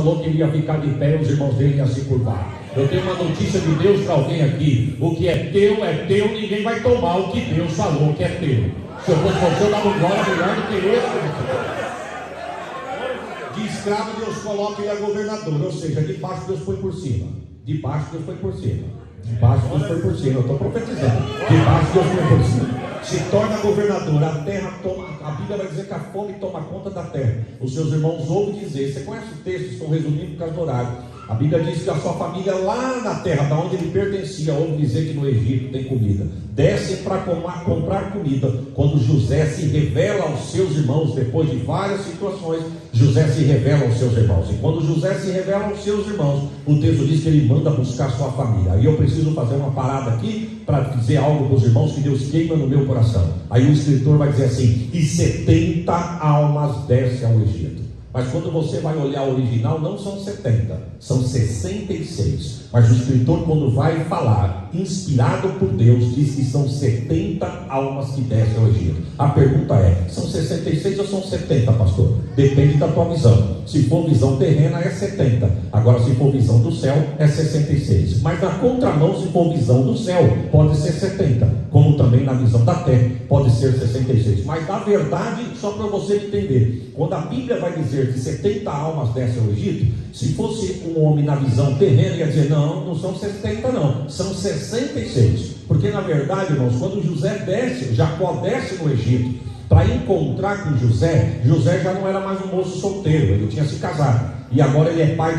falou que iria ficar de pé e os irmãos dele iam se curvar. Eu tenho uma notícia de Deus para alguém aqui: o que é teu, ninguém vai tomar o que Deus falou que é teu. Se eu fosse você, eu dava um glória melhor do que esse. De escravo, Deus coloca ele a governador, ou seja, de baixo Deus foi por cima. De baixo Deus foi por cima. De baixo Deus foi por cima. Eu estou profetizando. De baixo Deus foi por cima. Se torna governador. A terra toma. A Bíblia vai dizer que a fome toma conta da terra. Os seus irmãos ouvem dizer. Você conhece o texto? Estou resumindo por causa do horário. A Bíblia diz que a sua família lá na terra, da onde ele pertencia, ouve dizer que no Egito tem comida. Descem para comprar comida. Quando José se revela aos seus irmãos, depois de várias situações, José se revela aos seus irmãos. E quando José se revela aos seus irmãos, o texto diz que ele manda buscar sua família. Aí eu preciso fazer uma parada aqui para dizer algo para os irmãos que Deus queima no meu coração. Aí o escritor vai dizer assim: e 70 almas descem ao Egito. Mas quando você vai olhar o original, não são 70, são 66. Mas o escritor, quando vai falar, inspirado por Deus, diz que são 70 almas que descem ao Egito. A pergunta é: são 66 ou são 70, pastor? Depende da tua visão. Se for visão terrena, é 70. Agora, se for visão do céu, é 66. Mas na contramão, se for visão do céu, pode ser 70. Como também na visão da terra, pode ser 66. Mas na verdade, só para você entender, quando a Bíblia vai dizer que 70 almas descem ao Egito, se fosse um homem na visão terrena, ia dizer: não são 70 não, são 66. Porque na verdade, irmãos, quando José desce, Jacó desce no Egito para encontrar com José, José já não era mais um moço solteiro, ele tinha se casado, e agora ele é pai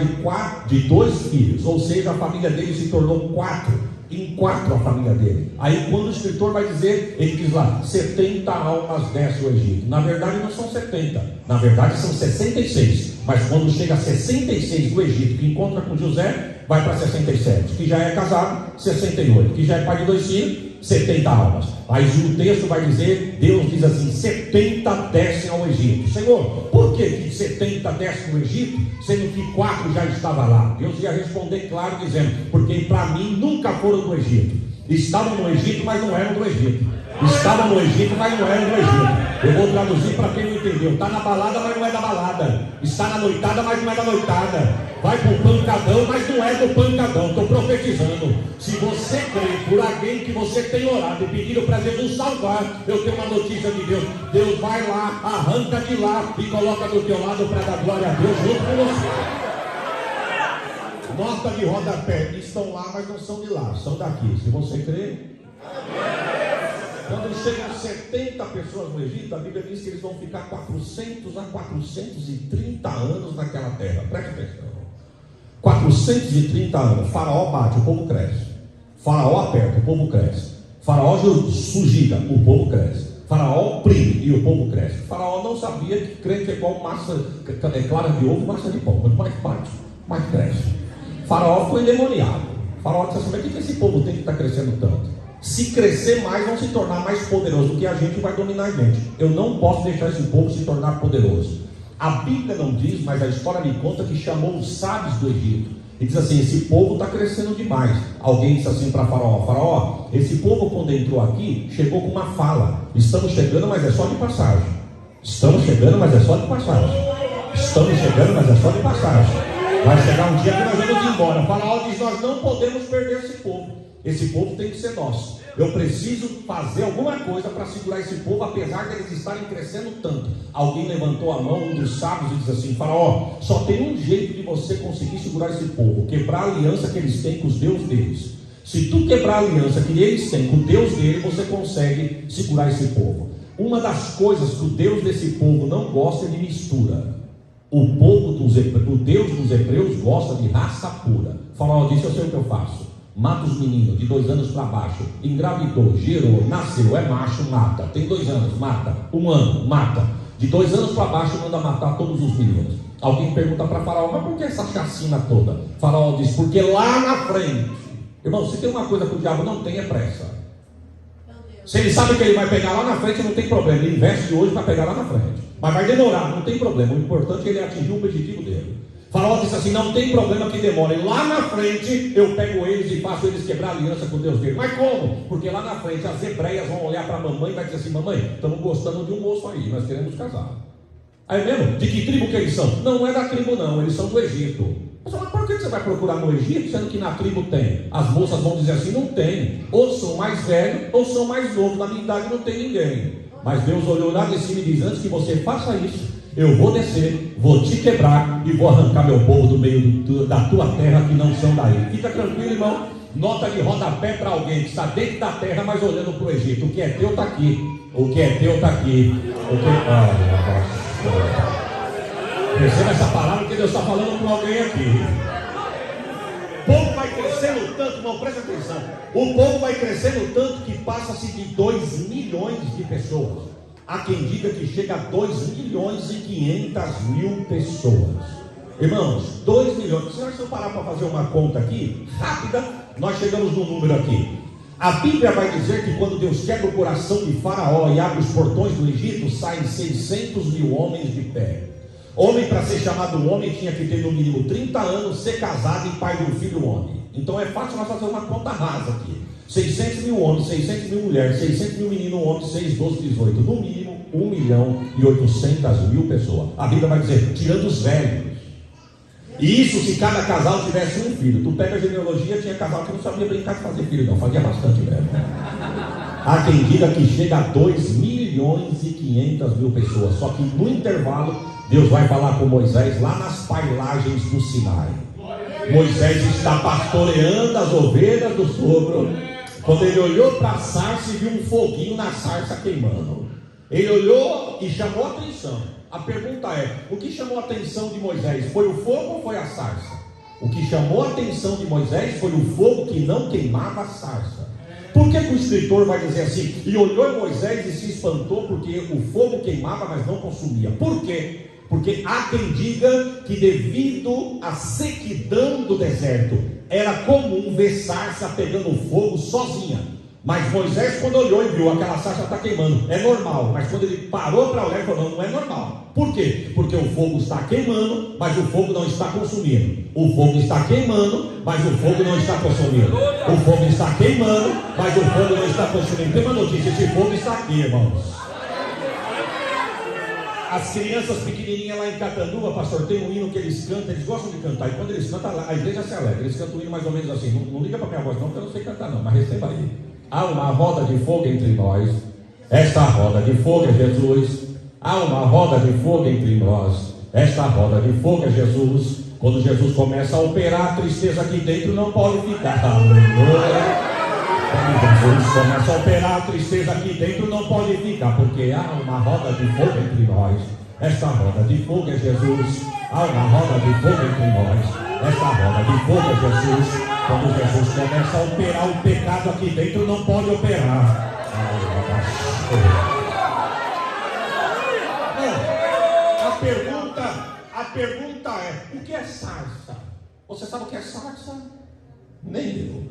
de 2 filhos, ou seja, a família dele se tornou 4. Em 4 a família dele. Aí quando o escritor vai dizer, ele diz lá: 70 almas descem ao Egito. Na verdade não são 70, na verdade são 66. Mas quando chega a 66 do Egito, que encontra com José, vai para 67. Que já é casado, 68. Que já é pai de 2 filhos, 70 almas. Aí o texto vai dizer, Deus diz assim: 70 descem ao Egito. Senhor, por que 70 descem ao Egito, sendo que 4 já estavam lá? Deus ia responder claro, dizendo: porque para mim nunca foram do Egito. Estavam no Egito, mas não eram do Egito. Estavam no Egito, mas não eram do Egito. Eu vou traduzir para quem não entendeu. Está na balada, mas não é da balada. Está na noitada, mas não é da noitada. Vai para o pancadão, mas não é do pancadão. Estou profetizando. Se você crê por alguém que você tem orado e pedido para Jesus salvar, eu tenho uma notícia de Deus. Deus vai lá, arranca de lá e coloca do teu lado para dar glória a Deus junto com você. Nota de rodapé: estão lá, mas não são de lá, são daqui. Se você crê, quando chegam 70 pessoas no Egito, a Bíblia diz que eles vão ficar 400 a 430 anos naquela terra. Preste atenção. 430 anos. Faraó bate, o povo cresce. Faraó aperta, o povo cresce. Faraó sugida, o povo cresce. Faraó oprime e o povo cresce. Faraó não sabia que crente é igual massa clara de ovo, massa de pão. Quanto mais bate, mais cresce. Faraó foi endemoniado. Faraó disse assim: mas por que esse povo tem que estar crescendo tanto? Se crescer mais, vão se tornar mais poderosos do que a gente, vai dominar a gente. Eu não posso deixar esse povo se tornar poderoso. A Bíblia não diz, mas a história me conta que chamou os sábios do Egito e diz assim: esse povo está crescendo demais. Alguém disse assim para Faraó: Faraó, esse povo quando entrou aqui, chegou com uma fala: estamos chegando, mas é só de passagem. Estamos chegando, mas é só de passagem. Estamos chegando, mas é só de passagem. Vai chegar um dia que nós vamos embora. Faraó diz: nós não podemos perder esse povo. Esse povo tem que ser nosso. Eu preciso fazer alguma coisa para segurar esse povo, apesar de eles estarem crescendo tanto. Alguém levantou a mão, um dos sábios, e disse assim: Faraó, só tem um jeito de você conseguir segurar esse povo: quebrar a aliança que eles têm com os deuses deles. Se tu quebrar a aliança que eles têm com o Deus dele, você consegue segurar esse povo. Uma das coisas que o Deus desse povo não gosta é de mistura. O Deus dos hebreus gosta de raça pura. Faraó disse: eu sei o que eu faço. Mata os meninos de 2 anos para baixo. Engravidou, gerou, nasceu, é macho, mata. Tem 2 anos, mata. 1 ano, mata. De 2 anos para baixo, manda matar todos os meninos. Alguém pergunta para Faraó: mas por que essa chacina toda? Faraó diz: porque lá na frente, irmão, se tem uma coisa que o diabo não tem, é pressa. Se ele sabe que ele vai pegar lá na frente, não tem problema. Ele investe hoje para pegar lá na frente. Mas vai demorar, não tem problema. O importante é ele atingir o objetivo dele. Faraó disse assim: não tem problema que demore. Lá na frente eu pego eles e faço eles quebrar a aliança com Deus dele. Mas como? Porque lá na frente as hebreias vão olhar para a mamãe e vai dizer assim: mamãe, estamos gostando de um moço aí, nós queremos casar. Aí mesmo, de que tribo que eles são? Não é da tribo não, eles são do Egito. Mas por que você vai procurar no Egito, sendo que na tribo tem? As moças vão dizer assim, não tem. Ou são mais velhos, ou são mais novos. Na minha idade não tem ninguém. Mas Deus olhou lá de cima e diz, antes que você faça isso, eu vou descer, vou te quebrar e vou arrancar meu povo do meio da tua terra que não são daí. Fica tranquilo, irmão. Nota de rodapé para alguém que está dentro da terra, mas olhando para o Egito. O que é teu está aqui. O que é teu está aqui. Receba essa palavra que Deus está falando com alguém aqui. O povo vai crescendo tanto, irmão, presta atenção. O povo vai crescendo tanto que passa-se de 2 milhões de pessoas. Há quem diga que chega a 2.500.000 pessoas. Irmãos, 2 milhões. Se nós parar para fazer uma conta aqui, rápida, nós chegamos no número aqui. A Bíblia vai dizer que quando Deus quebra o coração de Faraó e abre os portões do Egito, saem 600.000 homens de pé. Homem, para ser chamado homem, tinha que ter no mínimo 30 anos, ser casado e pai de um filho homem. Então é fácil nós fazer uma conta rasa aqui. 600.000 homens, 600.000 mulheres, 600.000 meninos, homens, 6, 12, 18. No mínimo, 1.800.000 pessoas. A Bíblia vai dizer, tirando os velhos. E isso se cada casal tivesse um filho. Tu pega a genealogia, tinha casal que não sabia brincar de fazer filho, não. Fazia bastante velho. Há quem diga que chega a 2.500.000 pessoas. Só que no intervalo, Deus vai falar com Moisés lá nas pailagens do Sinai. Moisés está pastoreando as ovelhas do sogro. Quando ele olhou para a sarça e viu um foguinho na sarça queimando. Ele olhou e chamou a atenção. A pergunta é, o que chamou a atenção de Moisés? Foi o fogo ou foi a sarça? O que chamou a atenção de Moisés foi o fogo que não queimava a sarça. Por que o escritor vai dizer assim? E olhou Moisés e se espantou porque o fogo queimava, mas não consumia. Por quê? Porque há quem diga que devido à sequidão do deserto, era comum ver sarça pegando fogo sozinha. Mas Moisés, quando olhou e viu aquela sarça está queimando, é normal. Mas quando ele parou para olhar, ele falou, não é normal. Por quê? Porque o fogo está queimando, mas o fogo não está consumindo. O fogo está queimando, mas o fogo não está consumindo. O fogo está queimando, mas o fogo não está consumindo. Tem uma notícia, esse fogo está aqui, irmãos. As crianças pequenininhas lá em Catanduva, pastor, tem um hino que eles cantam, eles gostam de cantar. E quando eles cantam, a igreja se alegra. Eles cantam um hino mais ou menos assim. Não liga para minha voz não, porque eu não sei cantar não, mas receba aí. Há uma roda de fogo entre nós. Esta roda de fogo é Jesus. Há uma roda de fogo entre nós. Esta roda de fogo é Jesus. Quando Jesus começa a operar, a tristeza aqui dentro não pode ficar. Aleluia. Quando Jesus começa a operar, a tristeza aqui dentro não pode ficar, porque há uma roda de fogo entre nós. Esta roda de fogo é Jesus. Há uma roda de fogo entre nós. Esta roda de fogo é Jesus. Quando Jesus começa a operar, o pecado aqui dentro não pode operar. A pergunta é, o que é sarça? Você sabe o que é sarça? Nem eu.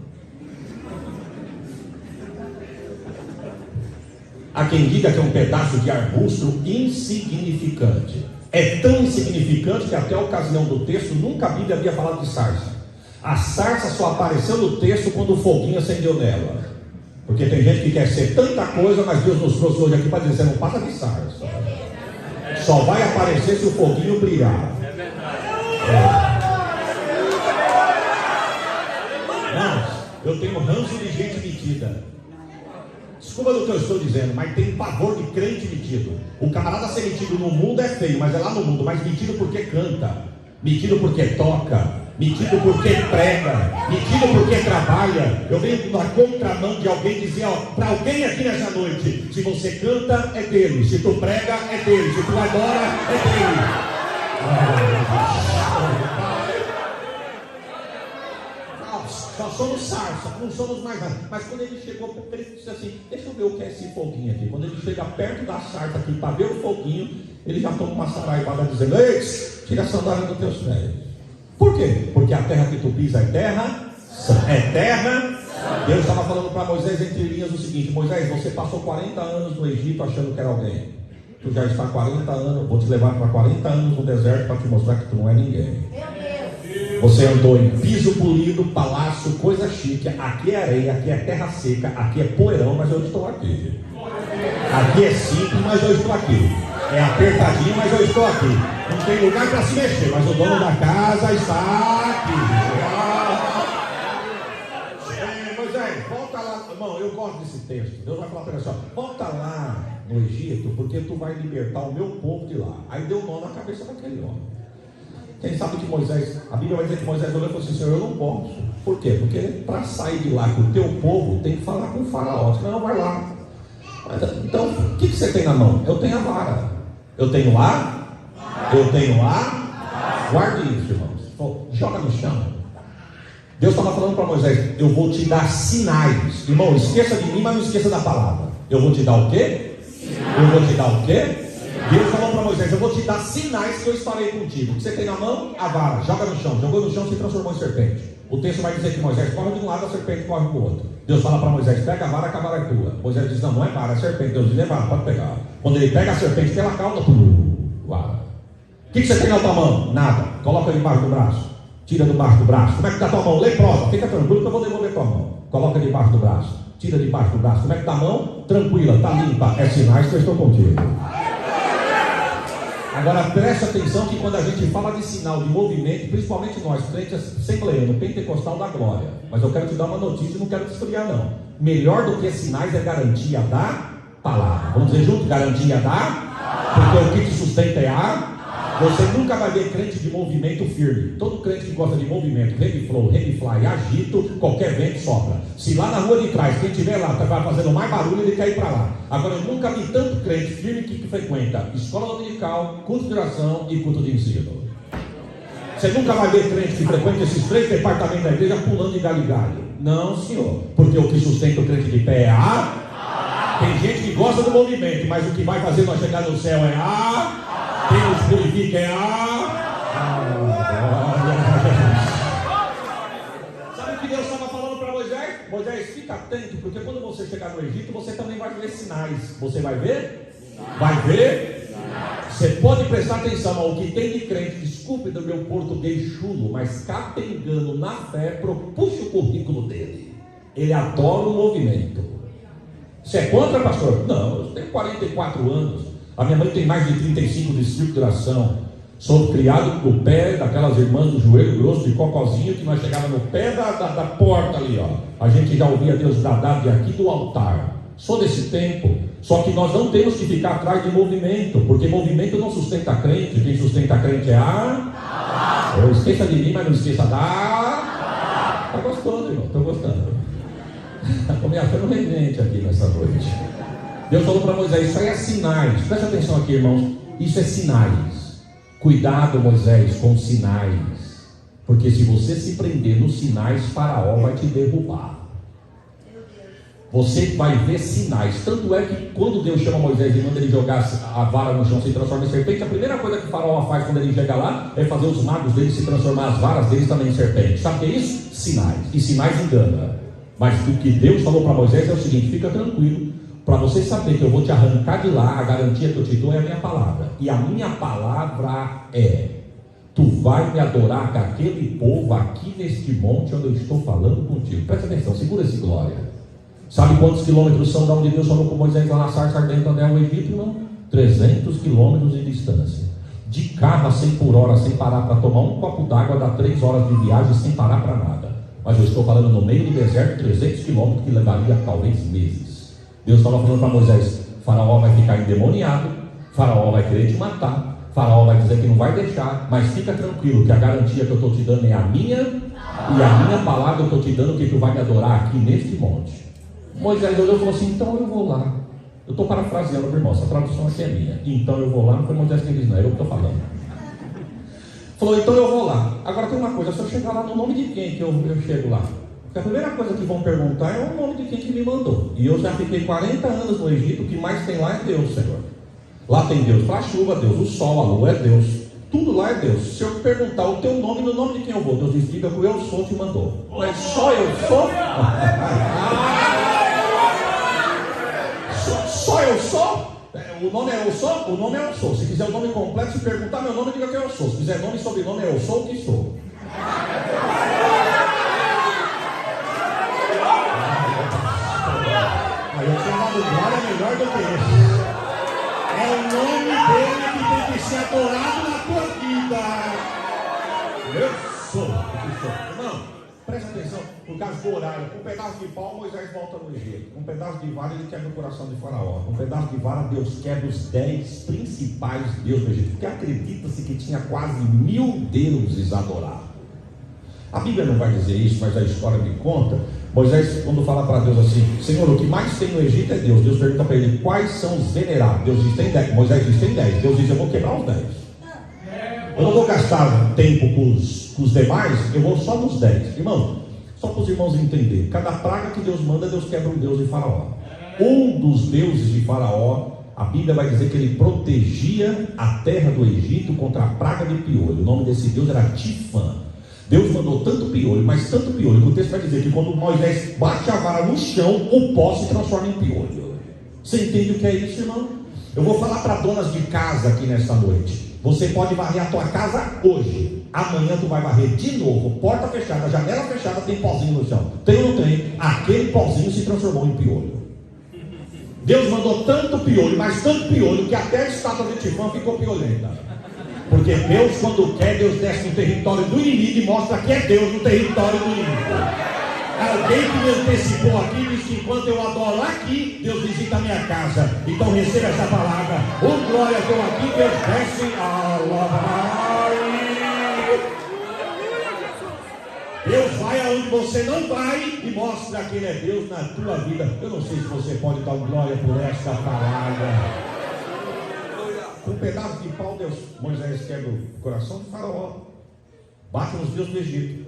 Há quem diga que é um pedaço de arbusto insignificante. É tão insignificante que até a ocasião do texto nunca a Bíblia havia falado de sarça. A sarça só apareceu no texto quando o foguinho acendeu nela. Porque tem gente que quer ser tanta coisa, mas Deus nos trouxe hoje aqui para dizer, não passa de sarça. Só vai aparecer se o foguinho brilhar. Não, eu tenho ranço de gente metida. Desculpa do que eu estou dizendo, mas tem pavor de crente metido. O camarada ser metido no mundo é feio, mas é lá no mundo. Mas metido porque canta, metido porque toca, metido porque prega, metido porque trabalha. Eu venho na contramão de alguém dizer, para alguém aqui nessa noite, se você canta é dele, se tu prega é dele, se tu adora é dele. Nós somos sarça, não somos mais nada. Mas quando ele chegou, ele disse assim, deixa eu ver o que é esse foguinho aqui. Quando ele chega perto da sarça aqui para ver o foguinho, ele já toma uma saraivada dizendo, ei, tira a sandália dos teus pés. Por quê? Porque a terra que tu pisa é terra santa. É terra. Deus estava falando para Moisés entre linhas o seguinte, Moisés, você passou 40 anos no Egito achando que era alguém. Tu já está 40 anos, vou te levar para 40 anos no deserto para te mostrar que tu não é ninguém. Você andou em piso polido, palácio, coisa chique. Aqui é areia, aqui é terra seca, aqui é poeirão, mas eu estou aqui. Aqui é simples, mas eu estou aqui. É apertadinho, mas eu estou aqui. Não tem lugar para se mexer, mas o dono da casa está aqui. Moisés, volta lá. Irmão, eu gosto desse texto. Deus vai falar para ele assim: volta lá no Egito, porque tu vai libertar o meu povo de lá. Aí deu nó na cabeça daquele homem. Quem sabe que Moisés, a Bíblia vai dizer que Moisés olhou e falou assim: Senhor, eu não posso. Por quê? Porque para sair de lá com o teu povo, tem que falar com o faraó. Não, vai lá. Então, o que você tem na mão? Eu tenho a vara. Eu tenho lá. Guarde isso, irmãos. Joga no chão. Deus estava falando para Moisés: eu vou te dar sinais. Irmão, esqueça de mim, mas não esqueça da palavra. Eu vou te dar o quê? Eu vou te dar o quê? Deus falou para Moisés: eu vou te dar sinais que eu estarei contigo. O que você tem na mão? A vara. Joga no chão. Jogou no chão, se transformou em serpente. O texto vai dizer que Moisés corre de um lado, a serpente corre para o outro. Deus fala para Moisés: pega a vara, que a vara é tua. Moisés diz: não, não é vara, é serpente. Deus diz: é vara, pode pegar. Quando ele pega a serpente pela cauda, vara. O que você tem na tua mão? Nada. Coloca debaixo do braço. Tira debaixo do braço. Como é que está a tua mão? Leprosa. Fica tranquilo que eu vou devolver tua mão. Coloca debaixo do braço. Tira debaixo do braço. Como é que está a mão? Tranquila, está limpa. É sinais que eu estou contigo. Agora preste atenção que quando a gente fala de sinal, de movimento, principalmente nós, crentes assembleianos, pentecostal da glória, mas eu quero te dar uma notícia e não quero te esfriar não. Melhor do que sinais é garantia da palavra. Vamos dizer junto? Garantia da, porque o que te sustenta é a. Você nunca vai ver crente de movimento firme. Todo crente que gosta de movimento, heavy flow, heavy fly, agito, qualquer vento sopra. Se lá na rua de trás, quem estiver lá vai fazendo mais barulho, ele quer ir para lá. Agora eu nunca vi tanto crente firme que frequenta escola dominical, culto de oração e culto de ensino. Você nunca vai ver crente que frequenta esses 3 departamentos da igreja pulando de galho em galho. Não, senhor. Porque o que sustenta o crente de pé é a. Tem gente que gosta do movimento, mas o que vai fazer nós chegar no céu é a. Quem nos purifica é Sabe o que Deus estava falando para Moisés? Moisés, fica atento, porque quando você chegar no Egito, você também vai ver sinais. Você vai ver? Vai ver? Você pode prestar atenção ao que tem de crente. Desculpe do meu português chulo, mas capengando na fé, puxa o currículo dele. Ele adora o movimento. Você é contra, pastor? Não, eu tenho 44 anos. A minha mãe tem mais de 35 de circo de oração. Sou criado no pé daquelas irmãs do joelho grosso de cocozinho, que nós chegávamos no pé da porta ali, ó. A gente já ouvia Deus bradar de aqui do altar. Sou desse tempo. Só que nós não temos que ficar atrás de movimento, porque movimento não sustenta crente. Quem sustenta crente é a. Eu esqueça de mim, mas não esqueça da. Está gostando, irmão? Estou gostando. Estou me achando reverente aqui nessa noite. Deus falou para Moisés: isso aí é sinais. Presta atenção aqui, irmãos. Isso é sinais. Cuidado, Moisés, com sinais. Porque se você se prender nos sinais, Faraó vai te derrubar. Você vai ver sinais. Tanto é que quando Deus chama Moisés e manda ele jogar a vara no chão, se transforma em serpente, a primeira coisa que Faraó faz quando ele chega lá é fazer os magos dele se transformar as varas deles também em serpente. Sabe o que é isso? Sinais. E sinais enganam. Mas o que Deus falou para Moisés é o seguinte: fica tranquilo. Para você saber que eu vou te arrancar de lá, a garantia que eu te dou é a minha palavra. E a minha palavra é: tu vai me adorar com aquele povo aqui neste monte onde eu estou falando contigo. Presta atenção, segura esse glória. Sabe quantos quilômetros são da onde Deus falou com Moisés lá na sarça ardente onde é o Egito, irmão? 300 quilômetros de distância. De carro a 100 por hora, sem parar para tomar um copo d'água, dá 3 horas de viagem sem parar para nada. Mas eu estou falando no meio do deserto, 300 quilômetros que levaria talvez meses. Deus estava falando para Moisés: Faraó vai ficar endemoniado, Faraó vai querer te matar, Faraó vai dizer que não vai deixar, mas fica tranquilo que a garantia que eu estou te dando é a minha, e a minha palavra eu estou te dando que tu vai me adorar aqui neste monte. Moisés olhou e falou assim: então eu vou lá. Eu estou parafraseando, meu irmão, essa tradução aqui é minha. Então eu vou lá, não foi Moisés quem disse, não, é eu que estou falando. Falou: então eu vou lá. Agora tem uma coisa: se eu chegar lá, no nome de quem que eu chego lá? Porque a primeira coisa que vão perguntar é o nome de quem que me mandou. E eu já fiquei 40 anos no Egito, o que mais tem lá é Deus, Senhor. Lá tem Deus para a chuva, Deus o sol, a lua é Deus. Tudo lá é Deus. Se eu perguntar o teu nome, no nome de quem eu vou, Deus diz: diga que o eu sou te mandou. Mas só eu sou? Só eu sou? O nome é eu sou? O nome é eu sou. Se quiser o nome completo, se perguntar meu nome, diga que eu sou. Se quiser nome e sobrenome, é eu sou o que sou. Aí eu tinha dado glória melhor do que esse. É o nome dele. Irmão, presta atenção, por causa do horário. Com um pedaço de pau, Moisés volta no Egito. Com um pedaço de vara, ele quebra o coração de Faraó. Com um pedaço de vara, Deus quebra os 10 principais deuses do Egito. Porque acredita-se que tinha quase 1000 deuses adorados. A Bíblia não vai dizer isso, mas a história me conta. Moisés, quando fala para Deus assim: Senhor, o que mais tem no Egito é Deus. Deus pergunta para ele: quais são os venerados? Deus diz: tem 10. Moisés diz: tem 10. Deus diz: eu vou quebrar os 10. Eu não vou gastar tempo com os demais, eu vou só nos 10. Irmão, só para os irmãos entenderem: cada praga que Deus manda, Deus quebra um deus de Faraó. Um dos deuses de Faraó, a Bíblia vai dizer que ele protegia a terra do Egito contra a praga de piolho. O nome desse deus era Tifã. Deus mandou tanto piolho, mas tanto piolho, que o texto vai dizer que quando Moisés bate a vara no chão, o pó se transforma em piolho. Você entende o que é isso, irmão? Eu vou falar para donas de casa aqui nesta noite: você pode varrer a tua casa hoje, amanhã tu vai varrer de novo, porta fechada, janela fechada, tem pozinho no chão. Tem ou não tem? Aquele pozinho se transformou em piolho. Deus mandou tanto piolho, mas tanto piolho, que até a estátua de Tifã ficou piolenta. Porque Deus, quando quer, Deus desce no território do inimigo e mostra que é Deus no território do inimigo. Alguém que me antecipou aqui diz que enquanto eu adoro aqui, Deus visita a minha casa. Então receba essa palavra: oh glória, estou aqui, Deus desce a Deus vai aonde você não vai e mostra que Ele é Deus na tua vida. Eu não sei se você pode dar glória por esta palavra. Com um pedaço de pau, Moisés quebra o coração de Faraó, bate nos deuses do Egito.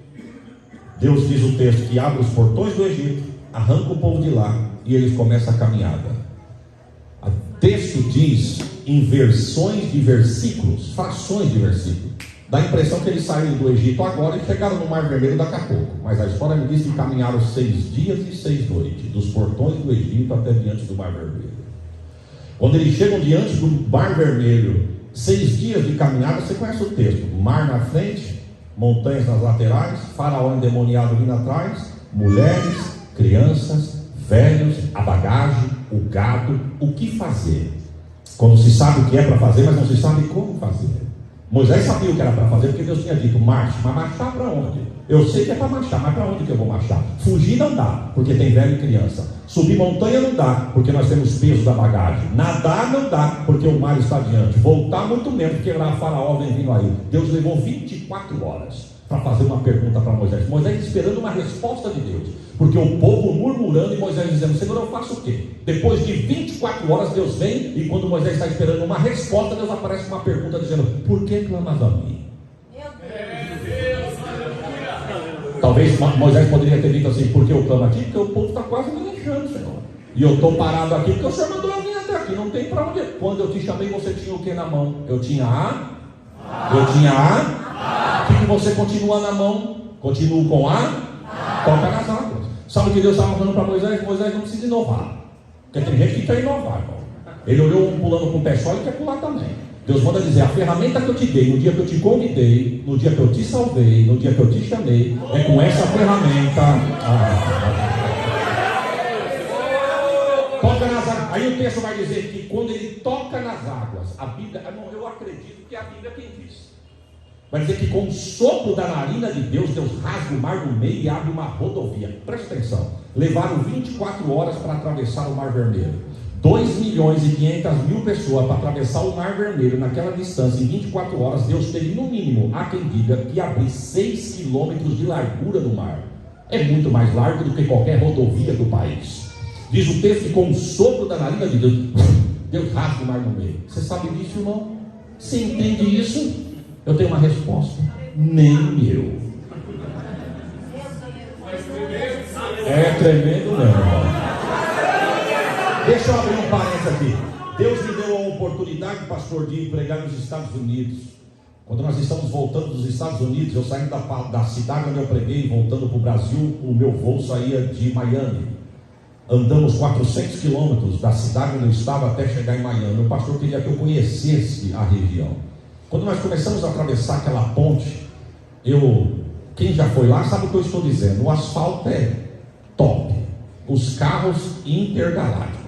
Deus diz o texto que abre os portões do Egito, arranca o povo de lá e eles começam a caminhada. O texto diz em versões de versículos, frações de versículos, dá a impressão que eles saíram do Egito agora e chegaram no Mar Vermelho daqui a pouco. Mas a história me diz que caminharam 6 dias e 6 noites, dos portões do Egito até diante do Mar Vermelho. Quando eles chegam diante do Mar Vermelho, 6 dias de caminhada, você conhece o texto: mar na frente, montanhas nas laterais, Faraó endemoniado vindo atrás, mulheres, crianças, velhos, a bagagem, o gado. O que fazer? Quando se sabe o que é para fazer, mas não se sabe como fazer. Moisés sabia o que era para fazer, porque Deus tinha dito: marche. Mas marchar para onde? Eu sei que é para marchar, mas para onde que eu vou marchar? Fugir não dá, porque tem velho e criança. Subir montanha não dá, porque nós temos peso da bagagem. Nadar não dá, porque o mar está adiante. Voltar muito menos, porque o Faraó vem vindo aí. Deus levou 24 horas para fazer uma pergunta para Moisés. Moisés esperando uma resposta de Deus, porque o povo murmurando e Moisés dizendo: Senhor, eu faço o quê? Depois de 24 horas Deus vem, e quando Moisés está esperando uma resposta, Deus aparece com uma pergunta dizendo: por que clamas a mim? Talvez Moisés poderia ter dito assim: porque eu clamo aqui? Porque o povo está quase me deixando, Senhor. E eu estou parado aqui porque o Senhor mandou eu vir até aqui, não tem para onde ir. Quando eu te chamei, você tinha o que na mão? Eu tinha eu tinha o que você continua na mão? Continuo com toca nas águas. Sabe o que Deus estava falando para Moisés? Moisés não precisa inovar, porque tem gente que quer inovar, irmão. Ele olhou um pulando com o pé só e quer pular também. Deus manda dizer: a ferramenta que eu te dei, no dia que eu te convidei, no dia que eu te salvei, no dia que eu te chamei, é com essa ferramenta. Toca nas águas. Aí o texto vai dizer que quando ele toca nas águas, a Bíblia, eu acredito que é a Bíblia quem diz. Vai dizer que com o sopro da narina de Deus, Deus rasga o mar no meio e abre uma rodovia. Presta atenção: levaram 24 horas para atravessar o Mar Vermelho. 2.500.000 pessoas para atravessar o Mar Vermelho naquela distância em 24 horas. Deus teve, no mínimo, há quem diga que abrir 6 quilômetros de largura no mar. É muito mais largo do que qualquer rodovia do país. Diz o texto que com o sopro da narina de Deus, Deus rasga o mar no meio. Você sabe disso, irmão? Você entende isso? Eu tenho uma resposta: nem eu. É tremendo mesmo, irmão. Deixa eu abrir um parênteses aqui. Deus me deu a oportunidade, pastor, de pregar nos Estados Unidos. Quando nós estamos voltando dos Estados Unidos, eu saindo da cidade onde eu preguei, voltando para o Brasil, o meu voo saía de Miami. Andamos 400 quilômetros da cidade onde eu estava até chegar em Miami. O pastor queria que eu conhecesse a região. Quando nós começamos a atravessar aquela ponte, quem já foi lá sabe o que eu estou dizendo. O asfalto é top, os carros intergalácticos.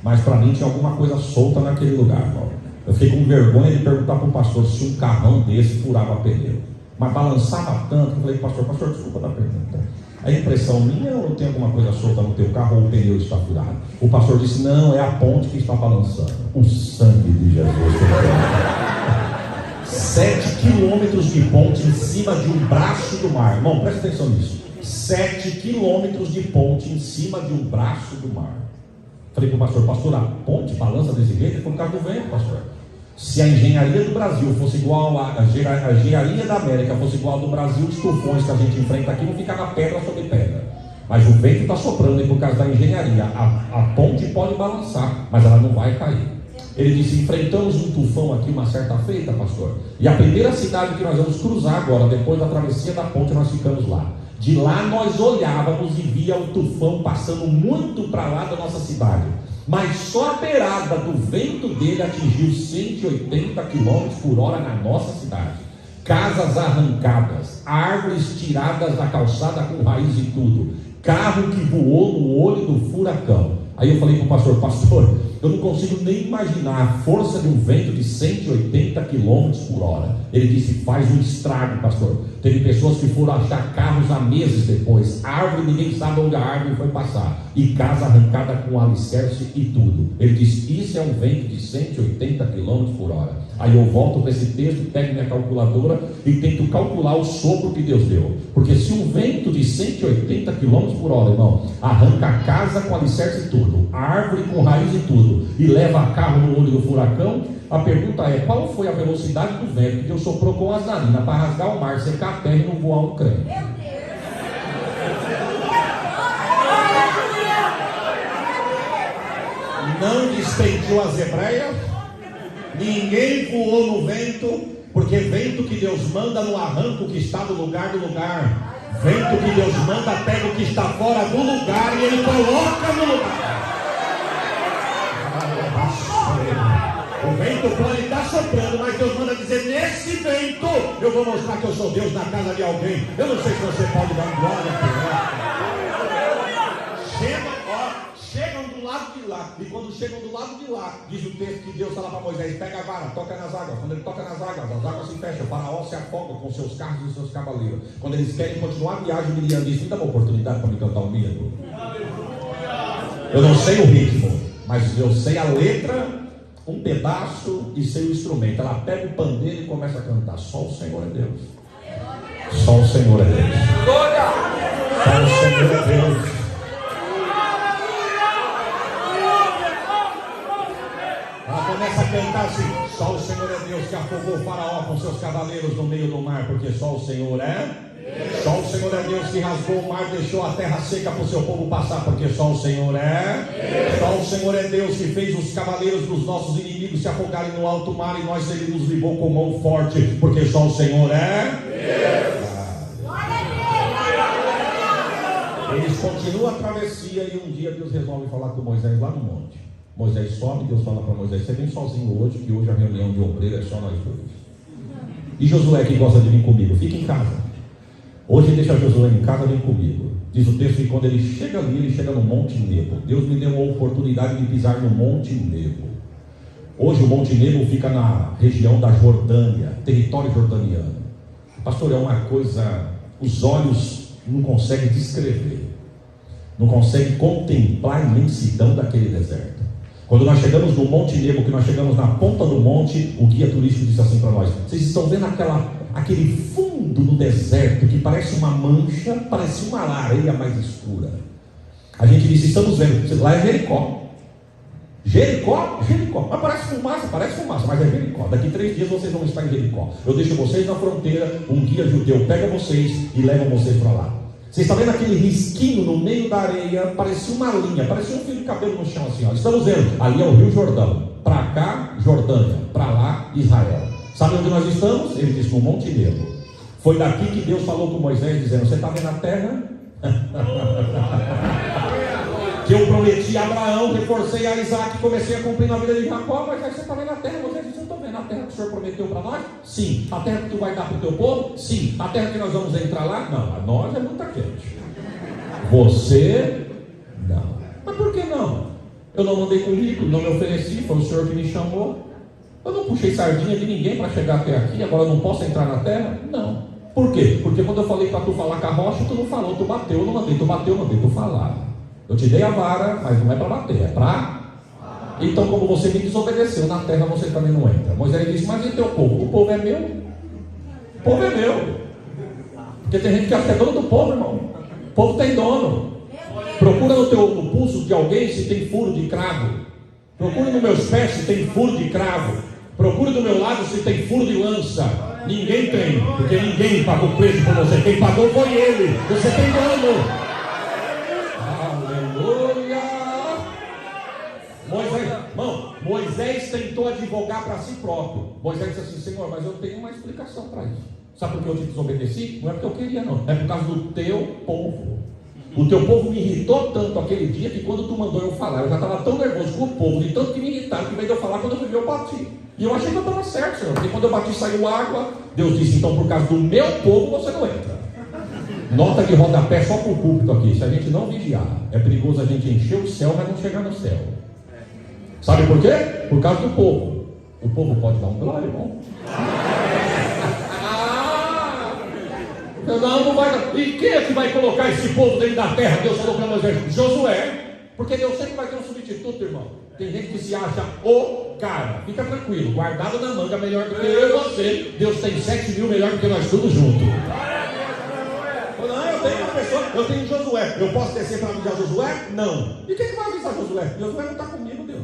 Mas para mim tinha alguma coisa solta naquele lugar, irmão. Eu fiquei com vergonha de perguntar para o pastor se um carrão desse furava pneu. mas balançava tanto, que eu falei, pastor, desculpa da pergunta. A impressão minha ou tem alguma coisa solta no teu carro ou o pneu está furado? O pastor disse, não, é a ponte que está balançando. O sangue de Jesus. 7 quilômetros de ponte em cima de um braço do mar. Irmão, presta atenção nisso. 7 quilômetros de ponte em cima de um braço do mar. Falei para o pastor, a ponte balança desse jeito? Ele falou, por causa do vento, pastor. Se a engenharia do Brasil fosse igual a engenharia da América fosse igual ao do Brasil, os tufões que a gente enfrenta aqui não ficava pedra sobre pedra. Mas o vento está soprando e por causa da engenharia, a ponte pode balançar, mas ela não vai cair. Ele disse, enfrentamos um tufão aqui uma certa feita, pastor, e a primeira cidade que nós vamos cruzar agora, depois da travessia da ponte, nós ficamos lá. De lá nós olhávamos e via o tufão passando muito para lá da nossa cidade, mas só a beirada do vento dele atingiu 180 km por hora na nossa cidade. Casas arrancadas, árvores tiradas da calçada com raiz e tudo, carro que voou no olho do furacão. Aí eu falei para o pastor, eu não consigo nem imaginar a força de um vento de 180 km por hora. Ele disse, faz um estrago, pastor. Teve pessoas que foram achar carros há meses depois, árvore, ninguém sabe onde a árvore foi passar, e casa arrancada com alicerce e tudo. Ele disse, isso é um vento de 180 km por hora. Aí eu volto para esse texto, pego minha calculadora e tento calcular o sopro que Deus deu. Porque se um vento de 180 km por hora, irmão, arranca a casa com alicerce e tudo, a árvore com raiz e tudo, e leva a carro no olho do furacão, a pergunta é, qual foi a velocidade do vento que Deus soprou com as narinas para rasgar o mar, secar a terra e não voar um creme? Não despentiu as hebreias, ninguém voou no vento, porque vento que Deus manda não arranca o que está do lugar. Vento que Deus manda pega o que está fora do lugar e ele coloca no lugar. O vento pode estar soprando, mas Deus manda dizer, nesse vento eu vou mostrar que eu sou Deus na casa de alguém. Eu não sei se você pode dar glória. Chegam do lado de lá, e quando chegam do lado de lá, diz o texto que Deus fala para Moisés, pega a vara, toca nas águas. Quando ele toca nas águas se fecham, o faraó se afoga com seus carros e seus cavaleiros. Quando eles querem continuar a viagem, Miriam diz, me dá uma oportunidade para me cantar um hino. Eu não sei o ritmo, mas eu sei a letra, um pedaço e sei o instrumento. Ela pega o pandeiro e começa a cantar, só o Senhor é Deus. Só o Senhor é Deus. Só o Senhor é Deus. Começa a cantar assim, só o Senhor é Deus que afogou o faraó com seus cavaleiros no meio do mar, porque só o Senhor é Deus. Só o Senhor é Deus que rasgou o mar, deixou a terra seca para o seu povo passar, porque só o Senhor é Deus. Só o Senhor é Deus que fez os cavaleiros dos nossos inimigos se afogarem no alto mar e ele nos livrou com mão forte, porque só o Senhor é Deus. Eles continuam a travessia e um dia Deus resolve falar com Moisés lá no monte. Moisés sobe, Deus fala para Moisés, você vem sozinho hoje, que hoje a reunião de obreiro é só nós dois. E Josué que gosta de vir comigo, fica em casa. Hoje deixa Josué em casa, vem comigo. Diz o texto que quando ele chega ali, ele chega no Monte Nebo. Deus me deu a oportunidade de pisar no Monte Nebo. Hoje o Monte Nebo fica na região da Jordânia, território jordaniano. Pastor, é uma coisa, os olhos não conseguem descrever, não conseguem contemplar a imensidão daquele deserto. Quando nós chegamos no Monte Nebo, que nós chegamos na ponta do monte, o guia turístico disse assim para nós, vocês estão vendo aquele fundo no deserto que parece uma mancha, parece uma areia mais escura. A gente disse, estamos vendo, lá é Jericó. Jericó, mas parece fumaça, mas é Jericó. Daqui 3 dias vocês vão estar em Jericó. Eu deixo vocês na fronteira, um guia judeu pega vocês e leva vocês para lá. Vocês estão vendo aquele risquinho no meio da areia? Parecia uma linha, parecia um fio de cabelo no chão assim, ó. Estamos vendo, ali é o Rio Jordão. Para cá, Jordânia. Para lá, Israel. Sabe onde nós estamos? Ele disse, no Monte Nebo. Foi daqui que Deus falou com Moisés, dizendo, você está vendo a terra? Que eu prometi a Abraão, reforcei a Isaac, comecei a cumprir na vida de Jacó, mas aí você está vendo a terra? Moisés disse, eu estou vendo a terra que o Senhor prometeu para nós? Sim. A terra que tu vai dar para o teu povo? Sim. A terra que nós vamos entrar lá? Não, a nós é muita quente. Você, não. Mas por que não? Eu não mandei currículo, não me ofereci, foi o Senhor que me chamou. Eu não puxei sardinha de ninguém para chegar até aqui, agora eu não posso entrar na terra? Não. Por quê? Porque quando eu falei para tu falar com a rocha, tu não falou, tu bateu, eu não mandei, tu bateu, eu mandei tu falar. Eu te dei a vara, mas não é para bater, é para... Então, como você me desobedeceu, na terra você também não entra. Moisés disse, mas e teu povo? O povo é meu. O povo é meu. Porque tem gente que acha que é dono do povo, irmão. O povo tem dono. Procura no pulso de alguém se tem furo de cravo. Procura nos meus pés se tem furo de cravo. Procura do meu lado se tem furo de lança. Ninguém tem, porque ninguém pagou preço por você. Quem pagou foi ele. Você tem dono. Moisés tentou advogar para si próprio. Moisés disse assim, Senhor, mas eu tenho uma explicação para isso. Sabe por que eu te desobedeci? Não é porque eu queria, não. É por causa do teu povo. O teu povo me irritou tanto aquele dia que quando tu mandou eu falar, eu já estava tão nervoso com o povo, de tanto que me irritaram, que em vez de eu falar, quando eu fui ver, eu bati. E eu achei que eu estava certo, Senhor. Porque quando eu bati saiu água. Deus disse, então por causa do meu povo você não entra. Nota de rodapé só para o púlpito aqui. Se a gente não vigiar, é perigoso a gente encher o céu, mas não chegar no céu. Sabe por quê? Por causa do povo. O povo pode dar um glória, irmão. Não vai dar. E quem é que vai colocar esse povo dentro da terra? Deus falou para Moisés, Josué. Porque Deus sempre vai ter um substituto, irmão. Tem gente que se acha o cara. Fica tranquilo, guardado na manga, melhor do que eu e você. Deus tem 7 mil melhor do que nós todos juntos. Não, eu tenho uma pessoa, eu tenho Josué. Eu posso descer para avisar Josué? Não. E quem vai avisar Josué? Josué não está comigo, Deus.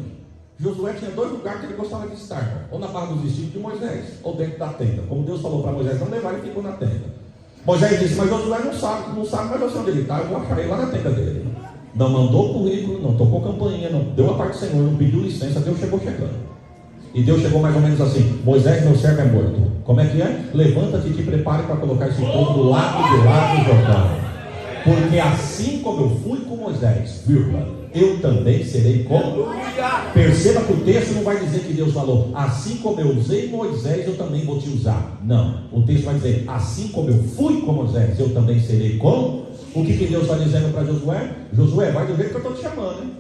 Josué tinha 2 lugares que ele gostava de estar, ou na barra dos vestidos de Moisés, ou dentro da tenda. Como Deus falou para Moisés não levar, ele ficou na tenda. Moisés disse, mas Josué não sabe, mas eu sei onde ele está, eu vou achar ele lá na tenda dele. Não mandou currículo, não tocou campainha, não deu a parte do Senhor, não pediu licença, Deus chegou chegando. E Deus chegou mais ou menos assim, Moisés, meu servo é morto. Como é que é? Levanta-te e te prepare para colocar esse povo do lado de lá do Jordão. Porque assim como eu fui com Moisés, vírgula, eu também serei com... Perceba que o texto não vai dizer que Deus falou, assim como eu usei Moisés, eu também vou te usar. Não, o texto vai dizer, assim como eu fui com Moisés, eu também serei com... O que Deus está dizendo para Josué? Josué, vai do jeito que eu estou te chamando, hein?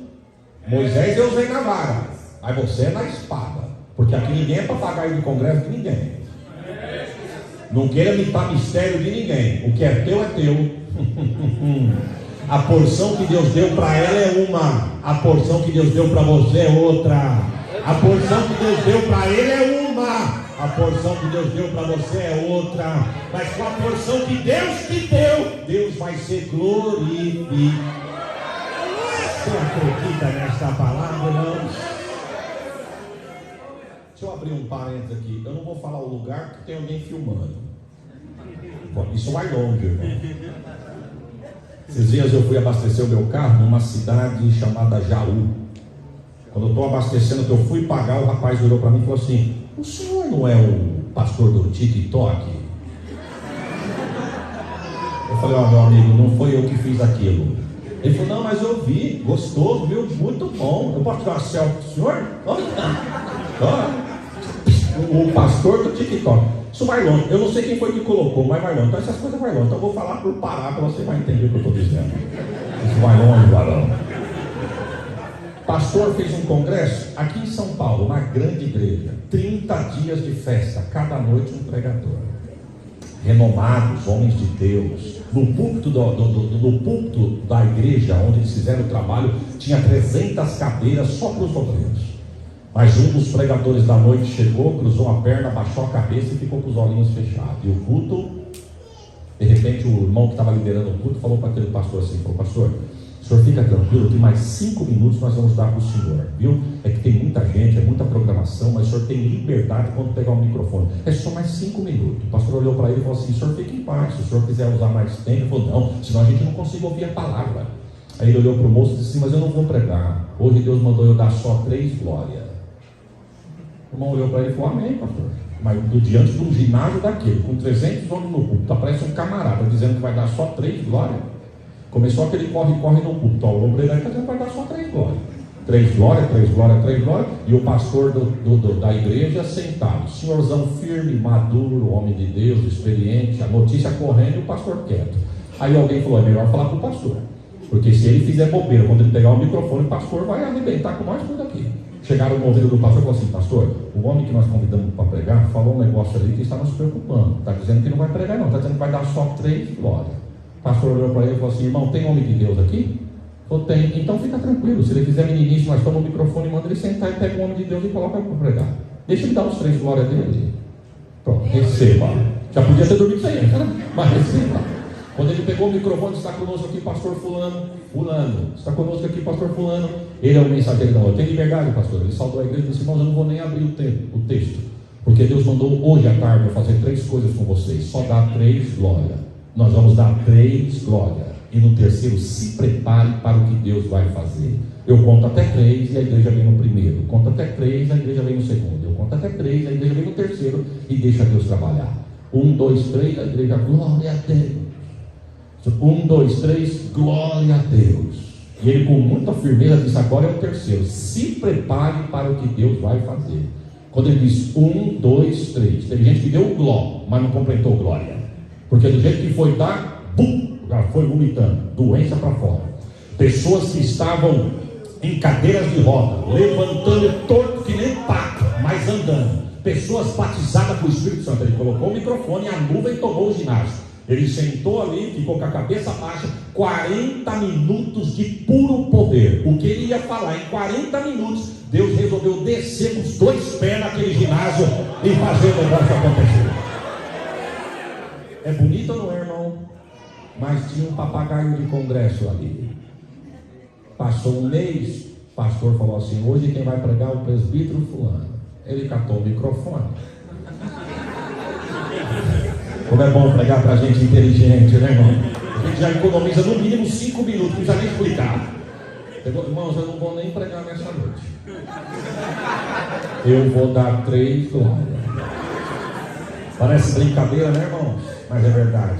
Moisés eu usei na vara, aí você é na espada. Porque aqui ninguém é papagaio de congresso de ninguém. Não queira limpar mistério de ninguém. O que é teu é teu. A porção que Deus deu para ela é uma, a porção que Deus deu para você é outra. A porção que Deus deu para ele é uma, a porção que Deus deu para você é outra. Mas com a porção que Deus te deu, Deus vai ser glorificado. Você acredita nesta palavra, irmãos? Deixa eu abrir um parênteses aqui. Eu não vou falar o lugar porque tem alguém filmando. Isso vai longe, irmão. Esses dias eu fui abastecer o meu carro numa cidade chamada Jaú. Quando eu estou abastecendo, que eu fui pagar, o rapaz virou para mim e falou assim: o senhor não é o pastor do TikTok? Eu falei: ó, meu amigo, não foi eu que fiz aquilo. Ele falou: não, mas eu vi, gostoso, viu? Muito bom. Eu posso tirar uma selfie do senhor? O pastor do TikTok. Isso vai longe. Eu não sei quem foi que colocou, mas vai longe. Então essas coisas vai longe. Então eu vou falar por parar para você vai entender o que eu estou dizendo. Isso vai longe, varão. O pastor fez um congresso aqui em São Paulo, uma grande igreja. 30 dias de festa, cada noite um pregador. Renomados, homens de Deus. No púlpito, no púlpito da igreja onde eles fizeram o trabalho, tinha 300 cadeiras só para os obreiros. Mas um dos pregadores da noite chegou, cruzou a perna, baixou a cabeça e ficou com os olhinhos fechados. E o culto, de repente o irmão que estava liderando o culto falou para aquele pastor assim, falou: pastor, o senhor fica tranquilo que mais 5 minutos nós vamos dar para o senhor, viu? É que tem muita gente, é muita programação, mas o senhor tem liberdade quando pegar o microfone. É só mais 5 minutos. O pastor olhou para ele e falou assim: o senhor fica em paz, se o senhor quiser usar mais tempo. Ele falou: não, senão a gente não consegue ouvir a palavra. Aí ele olhou para o moço e disse: mas eu não vou pregar, hoje Deus mandou eu dar só 3 glórias. O irmão olhou para ele e falou: amém, pastor. Mas diante de um ginásio daquele, com 300 homens no púlpito, aparece um camarada dizendo que vai dar só 3 glórias. Começou aquele corre-corre no púlpito. O obreiro está dizendo que vai dar só 3 glórias. 3 glórias, 3 glórias, 3 glórias. E o pastor da igreja sentado. Senhorzão firme, maduro, homem de Deus, experiente. A notícia correndo e o pastor quieto. Aí alguém falou: é melhor falar com o pastor. Porque se ele fizer bobeira, quando ele pegar o microfone, o pastor vai arrebentar com nós tudo aqui. Chegaram no ouvido do pastor e falaram assim: pastor, o homem que nós convidamos para pregar falou um negócio ali que está nos preocupando. Está dizendo que não vai pregar não, está dizendo que vai dar só 3 glórias. O pastor olhou para ele e falou assim: irmão, tem homem de Deus aqui? Falou: tem. Então fica tranquilo, se ele fizer meninice, nós tomamos o microfone e manda ele sentar e pega o homem de Deus e coloca ele para pregar. Deixa ele dar os 3 glórias dele. Pronto, receba. Já podia ter dormido sem ele, né? Mas receba. Quando ele pegou o microfone: está conosco aqui pastor fulano, está conosco aqui pastor fulano, ele é o mensageiro da hora. Tem liberdade, pastor. Ele saudou a igreja e disse: irmãos, eu não vou nem abrir o texto, porque Deus mandou hoje à tarde eu fazer 3 coisas com vocês, só dá 3 glórias. Nós vamos dar 3 glórias, e no terceiro se prepare para o que Deus vai fazer. Eu conto até 3 e a igreja vem no primeiro, conto até 3 a igreja vem no segundo, eu conto até 3 a igreja vem no terceiro, e deixa Deus trabalhar. 1, 2, 3, a igreja, glória a Deus. 1, 2, 3, glória a Deus. E ele com muita firmeza disse: agora é o terceiro, se prepare para o que Deus vai fazer. Quando ele disse 1, 2, 3, teve gente que deu o gló, mas não completou glória, porque do jeito que foi dar, bum, já foi vomitando, doença para fora. Pessoas que estavam em cadeiras de roda, levantando torto que nem pato, mas andando. Pessoas batizadas com o Espírito Santo. Ele colocou o microfone, a nuvem tomou o ginásio. Ele sentou ali, ficou com a cabeça baixa, 40 minutos de puro poder. O que ele ia falar em 40 minutos, Deus resolveu descer com os 2 pés naquele ginásio e fazer o negócio acontecer. É bonito ou não é, irmão? Mas tinha um papagaio de congresso ali. Passou um mês, o pastor falou assim: hoje quem vai pregar é o presbítero fulano. Ele catou o microfone. Como é bom pregar para gente inteligente, né, irmão? A gente já economiza no mínimo 5 minutos, não precisa nem explicar. Irmãos, eu não vou nem pregar nessa noite. Eu vou dar 3 glórias. Parece brincadeira, né, irmão? Mas é verdade.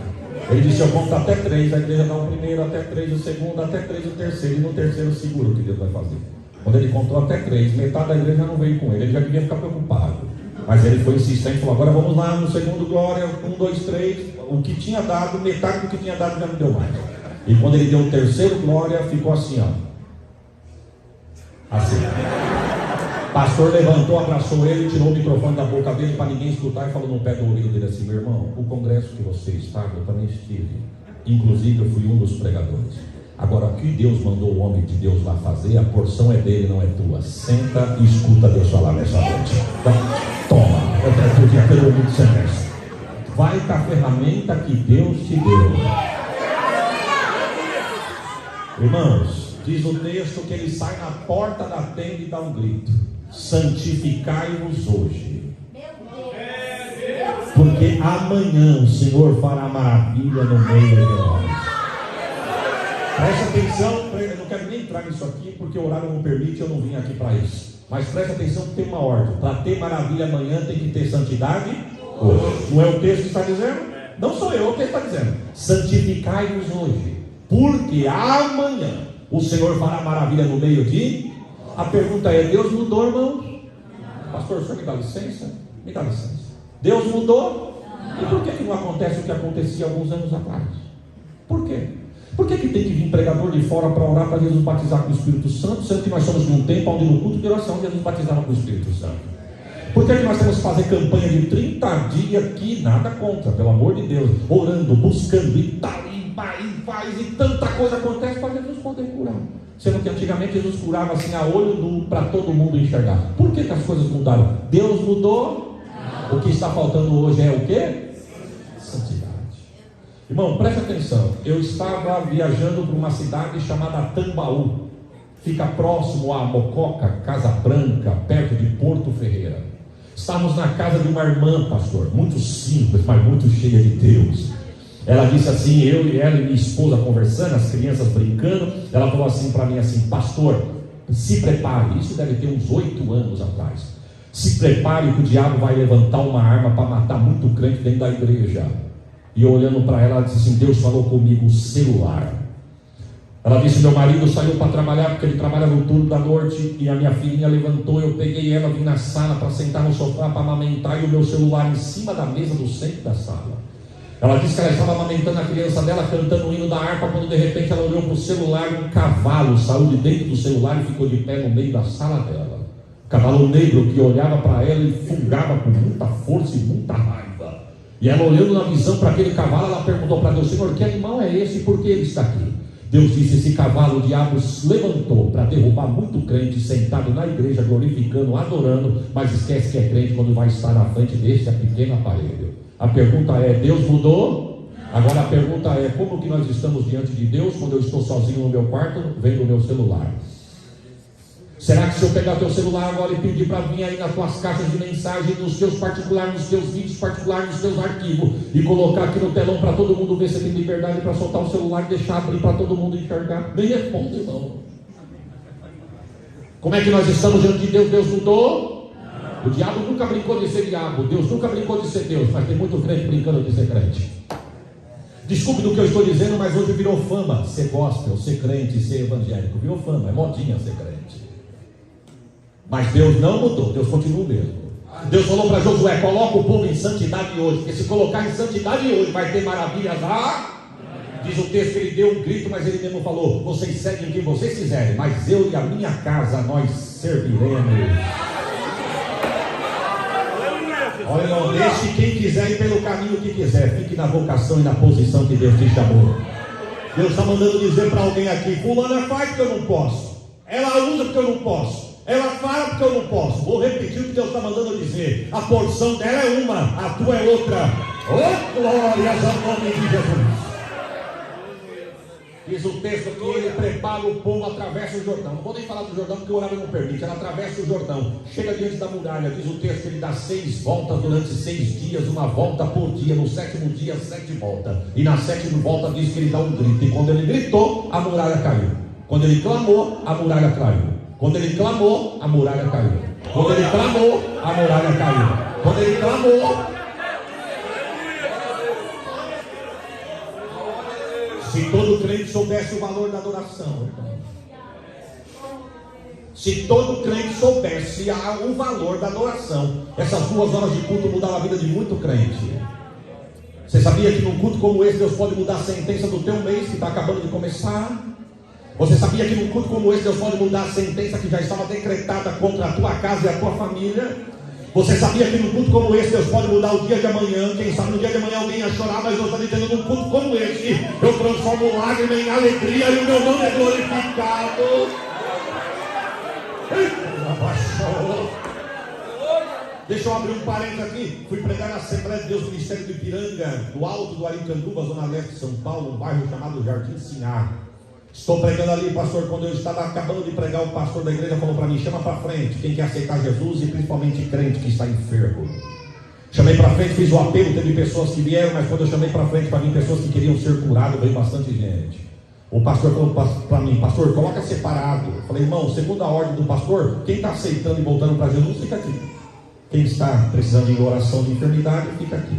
Ele disse: eu conto até 3, a igreja dá o primeiro, até 3 o segundo, até 3 o terceiro, e no terceiro segura o que Deus vai fazer. Quando ele contou até 3, metade da igreja não veio com ele já devia ficar preocupado. Mas ele foi insistente e falou: agora vamos lá no segundo glória, 1, 2, 3. O que tinha dado, metade do que tinha dado já não deu mais. E quando ele deu o terceiro glória, ficou assim, ó. Assim. O pastor levantou, abraçou ele, tirou o microfone da boca dele para ninguém escutar e falou no pé do ouvido dele assim: meu irmão, o congresso que você estava, eu também estive. Inclusive eu fui um dos pregadores. Agora, o que Deus mandou o homem de Deus lá fazer, a porção é dele, não é tua. Senta e escuta Deus falar nessa noite. Então, toma, eu podia ter ouvido semestre. Vai com a ferramenta que Deus te deu. Irmãos, diz o texto que ele sai na porta da tenda e dá um grito: santificai-vos hoje, porque amanhã o Senhor fará maravilha no meio de nós. Presta atenção, eu não quero nem entrar nisso aqui, porque o horário não permite, eu não vim aqui para isso. Mas presta atenção que tem uma ordem: para ter maravilha amanhã tem que ter santidade hoje. Não é o texto que está dizendo? Não sou eu, o que está dizendo? Santificai-vos hoje, porque amanhã o Senhor fará maravilha no meio de... A pergunta é: Deus mudou, irmão? Pastor, o senhor me dá licença? Me dá licença. Deus mudou? E por que não acontece o que acontecia alguns anos atrás? Por quê? Por que tem que vir pregador de fora para orar para Jesus batizar com o Espírito Santo, sendo que nós somos de um tempo onde no culto de oração Jesus batizava com o Espírito Santo? Por que nós temos que fazer campanha de 30 dias aqui, nada contra, pelo amor de Deus, orando, buscando e tal, e faz, e tanta coisa acontece para Jesus poder curar? Sendo que antigamente Jesus curava assim a olho nu para todo mundo enxergar. Por que as coisas mudaram? Deus mudou? O que está faltando hoje é o quê? Santidade. Irmão, preste atenção. Eu estava viajando para uma cidade chamada Tambaú. Fica próximo a Mococa, Casa Branca, perto de Porto Ferreira. Estávamos na casa de uma irmã, pastor, muito simples, mas muito cheia de Deus. Ela disse assim, eu e ela e minha esposa conversando, as crianças brincando. Ela falou assim para mim assim: pastor, se prepare. Isso deve ter uns 8 anos atrás. Se prepare que o diabo vai levantar uma arma para matar muito crente dentro da igreja. E eu olhando para ela, ela disse assim: Deus falou comigo, celular. Ela disse: meu marido saiu para trabalhar, porque ele trabalha no turno da noite, e a minha filhinha levantou, eu peguei ela, vim na sala para sentar no sofá para amamentar, e o meu celular em cima da mesa do centro da sala. Ela disse que ela estava amamentando a criança dela, cantando o hino da harpa, quando de repente ela olhou para o celular, um cavalo saiu de dentro do celular e ficou de pé no meio da sala dela. Cavalo negro que olhava para ela e fungava com muita força e muita raiva. E ela, olhando na visão para aquele cavalo, ela perguntou para Deus: Senhor, que animal é esse e por que ele está aqui? Deus disse: esse cavalo o diabo se levantou para derrubar muito crente sentado na igreja, glorificando, adorando, mas esquece que é crente quando vai estar na frente deste pequeno aparelho. A pergunta é: Deus mudou? Agora a pergunta é: como que nós estamos diante de Deus quando eu estou sozinho no meu quarto, vendo o meu celular? Será que se eu pegar teu celular agora e pedir para vir aí nas tuas caixas de mensagem, nos teus particulares, nos teus vídeos particulares, nos teus arquivos, e colocar aqui no telão para todo mundo ver, você tem liberdade para soltar o celular e deixar abrir para todo mundo enxergar? Nem responde, não. Como é que nós estamos diante de Deus? Deus mudou? O diabo nunca brincou de ser diabo, Deus nunca brincou de ser Deus, mas tem muito crente brincando de ser crente. Desculpe do que eu estou dizendo, mas hoje virou fama ser gospel, ser crente, ser evangélico. Virou fama, é modinha ser crente. Mas Deus não mudou, Deus continua o mesmo. Deus falou para Josué: coloca o povo em santidade hoje, porque se colocar em santidade hoje vai ter maravilhas lá. Diz o texto que ele deu um grito, mas ele mesmo falou: vocês seguem quem vocês quiserem, mas eu e a minha casa nós serviremos. Olha, irmão, deixe quem quiser ir pelo caminho que quiser, fique na vocação e na posição que Deus te chamou. Deus está mandando dizer para alguém aqui: fulana faz porque eu não posso, ela usa porque eu não posso, ela fala porque eu não posso. Vou repetir o que Deus está mandando dizer: a porção dela é uma, a tua é outra. Oh, glórias ao nome de Jesus. Diz o texto que ele prepara o povo, atravessa o Jordão. Não vou nem falar do Jordão porque o horário não permite. Ela atravessa o Jordão, chega diante da muralha. Diz o texto que ele dá 6 voltas durante 6 dias, uma volta por dia. No 7º dia, 7 voltas. E na 7ª volta diz que ele dá um grito. E quando ele gritou, a muralha caiu. Quando ele clamou, a muralha caiu. Quando ele clamou, a muralha caiu. Quando ele clamou, a muralha caiu. Quando ele clamou. Se todo crente soubesse o valor da adoração, se todo crente soubesse o valor da adoração, essas 2 horas de culto mudavam a vida de muito crente. Você sabia que num culto como esse Deus pode mudar a sentença do teu mês que está acabando de começar? Você sabia que num culto como esse Deus pode mudar a sentença que já estava decretada contra a tua casa e a tua família? Você sabia que num culto como esse Deus pode mudar o dia de amanhã? Quem sabe no dia de amanhã alguém ia chorar, mas Deus está dizendo: num culto como esse eu transformo lágrima em alegria e o meu nome é glorificado. Deixa eu abrir um parênteses aqui. Fui pregar na Assembleia de Deus, Ministério do Ipiranga, no alto do Aricanduva, zona leste de São Paulo, um bairro chamado Jardim Sinhá. Estou pregando ali, pastor. Quando eu estava acabando de pregar, o pastor da igreja falou para mim: chama para frente quem quer aceitar Jesus, e principalmente crente que está enfermo. Chamei para frente, fiz o apelo. Teve pessoas que vieram, mas quando eu chamei para frente, para mim, pessoas que queriam ser curadas, veio bastante gente. O pastor falou para mim: pastor, coloca separado. Eu falei: irmão, segundo a ordem do pastor, quem está aceitando e voltando para Jesus, fica aqui. Quem está precisando de oração de enfermidade, fica aqui.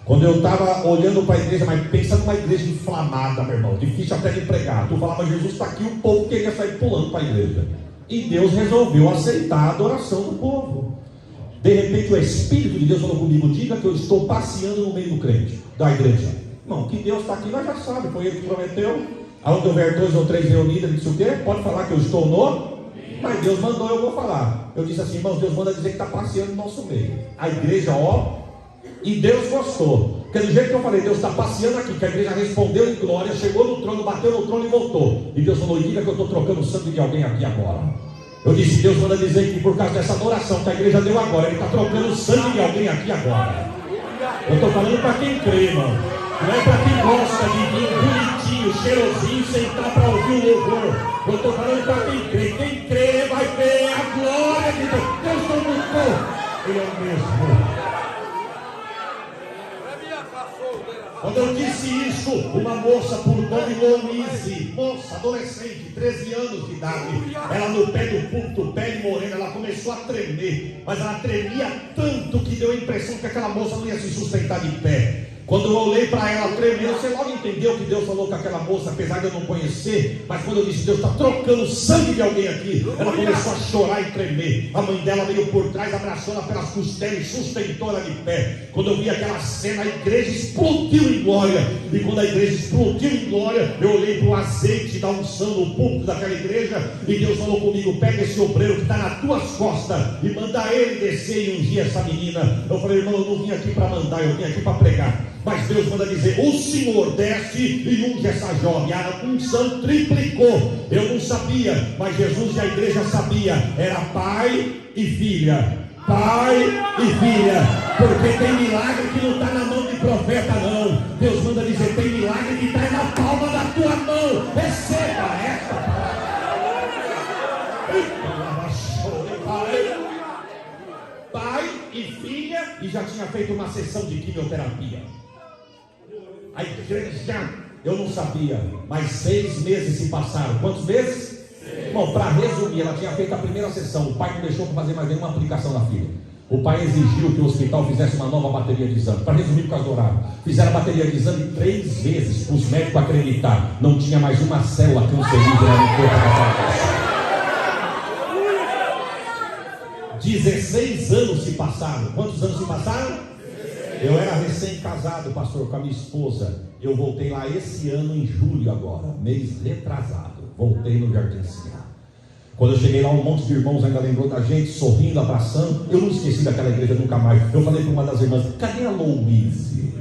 Quando eu estava olhando para a igreja, mas pensa numa igreja inflamada, meu irmão, difícil até de pregar. Tu falava: Jesus está aqui, o povo queria sair pulando para a igreja. E Deus resolveu aceitar a adoração do povo. De repente o Espírito de Deus falou comigo: diga que eu estou passeando no meio do crente, da igreja. Irmão, que Deus está aqui, nós já sabemos, foi Ele que prometeu. Aonde houver 2 ou 3 reunidos, ele disse o quê? Pode falar que eu estou no... Mas Deus mandou, eu vou falar. Eu disse assim: irmãos, Deus manda dizer que está passeando no nosso meio. A igreja, ó... E Deus gostou, porque do jeito que eu falei, Deus está passeando aqui, que a igreja respondeu em glória, chegou no trono, bateu no trono e voltou. E Deus falou: diga que eu estou trocando o sangue de alguém aqui agora. Eu disse: Deus manda dizer que por causa dessa adoração que a igreja deu agora, Ele está trocando o sangue de alguém aqui agora. Eu estou falando para quem crê, irmão. Não é para quem gosta de vir bonitinho, cheirosinho, sentar para ouvir o louvor. Eu estou falando para quem crê. Quem crê vai ver a glória de Deus. Deus não mudou, Ele é o mesmo. Quando eu disse isso, uma moça por nome Louise, moça, adolescente, 13 anos de idade, ela no pé do púlpito, pele morena, ela começou a tremer, mas ela tremia tanto que deu a impressão que aquela moça não ia se sustentar de pé. Quando eu olhei para ela tremendo, você logo entendeu que Deus falou com aquela moça, apesar de eu não conhecer. Mas quando eu disse, Deus está trocando o sangue de alguém aqui, ela começou a chorar e tremer. A mãe dela veio por trás, abraçou ela pelas costelas e sustentou ela de pé. Quando eu vi aquela cena, a igreja explodiu em glória. E quando a igreja explodiu em glória, eu olhei para o azeite da unção no púlpito daquela igreja, e Deus falou comigo: pega esse obreiro que está nas tuas costas e manda ele descer e ungir essa menina. Eu falei: irmão, eu não vim aqui para mandar, eu vim aqui para pregar. Mas Deus manda dizer: o Senhor desce e unge essa jovem. A unção triplicou. Eu não sabia, mas Jesus e a igreja sabia. Era pai e filha. Pai e filha. Porque tem milagre que não está na mão de profeta, não. Deus manda dizer: tem milagre que está na palma da tua mão. Receba essa palavra. Pai e filha, e já tinha feito uma sessão de quimioterapia. A igreja, eu não sabia, mas 6 meses se passaram. Quantos meses? Bom, para resumir, ela tinha feito a primeira sessão. O pai não deixou para fazer mais nenhuma aplicação na filha. O pai exigiu que o hospital fizesse uma nova bateria de exame. Para resumir, por causa do horário, fizeram a bateria de exame 3 vezes para os médicos acreditar. Não tinha mais uma célula cancerígena no corpo da criança. 16 anos se passaram. Quantos anos se passaram? Eu era recém-casado, pastor, com a minha esposa. Eu voltei lá esse ano em julho agora, mês retrasado. Voltei no Jardim Sinhá. Quando eu cheguei lá, um monte de irmãos ainda lembrou da gente, sorrindo, abraçando. Eu não esqueci daquela igreja nunca mais. Eu falei para uma das irmãs: cadê a Louise?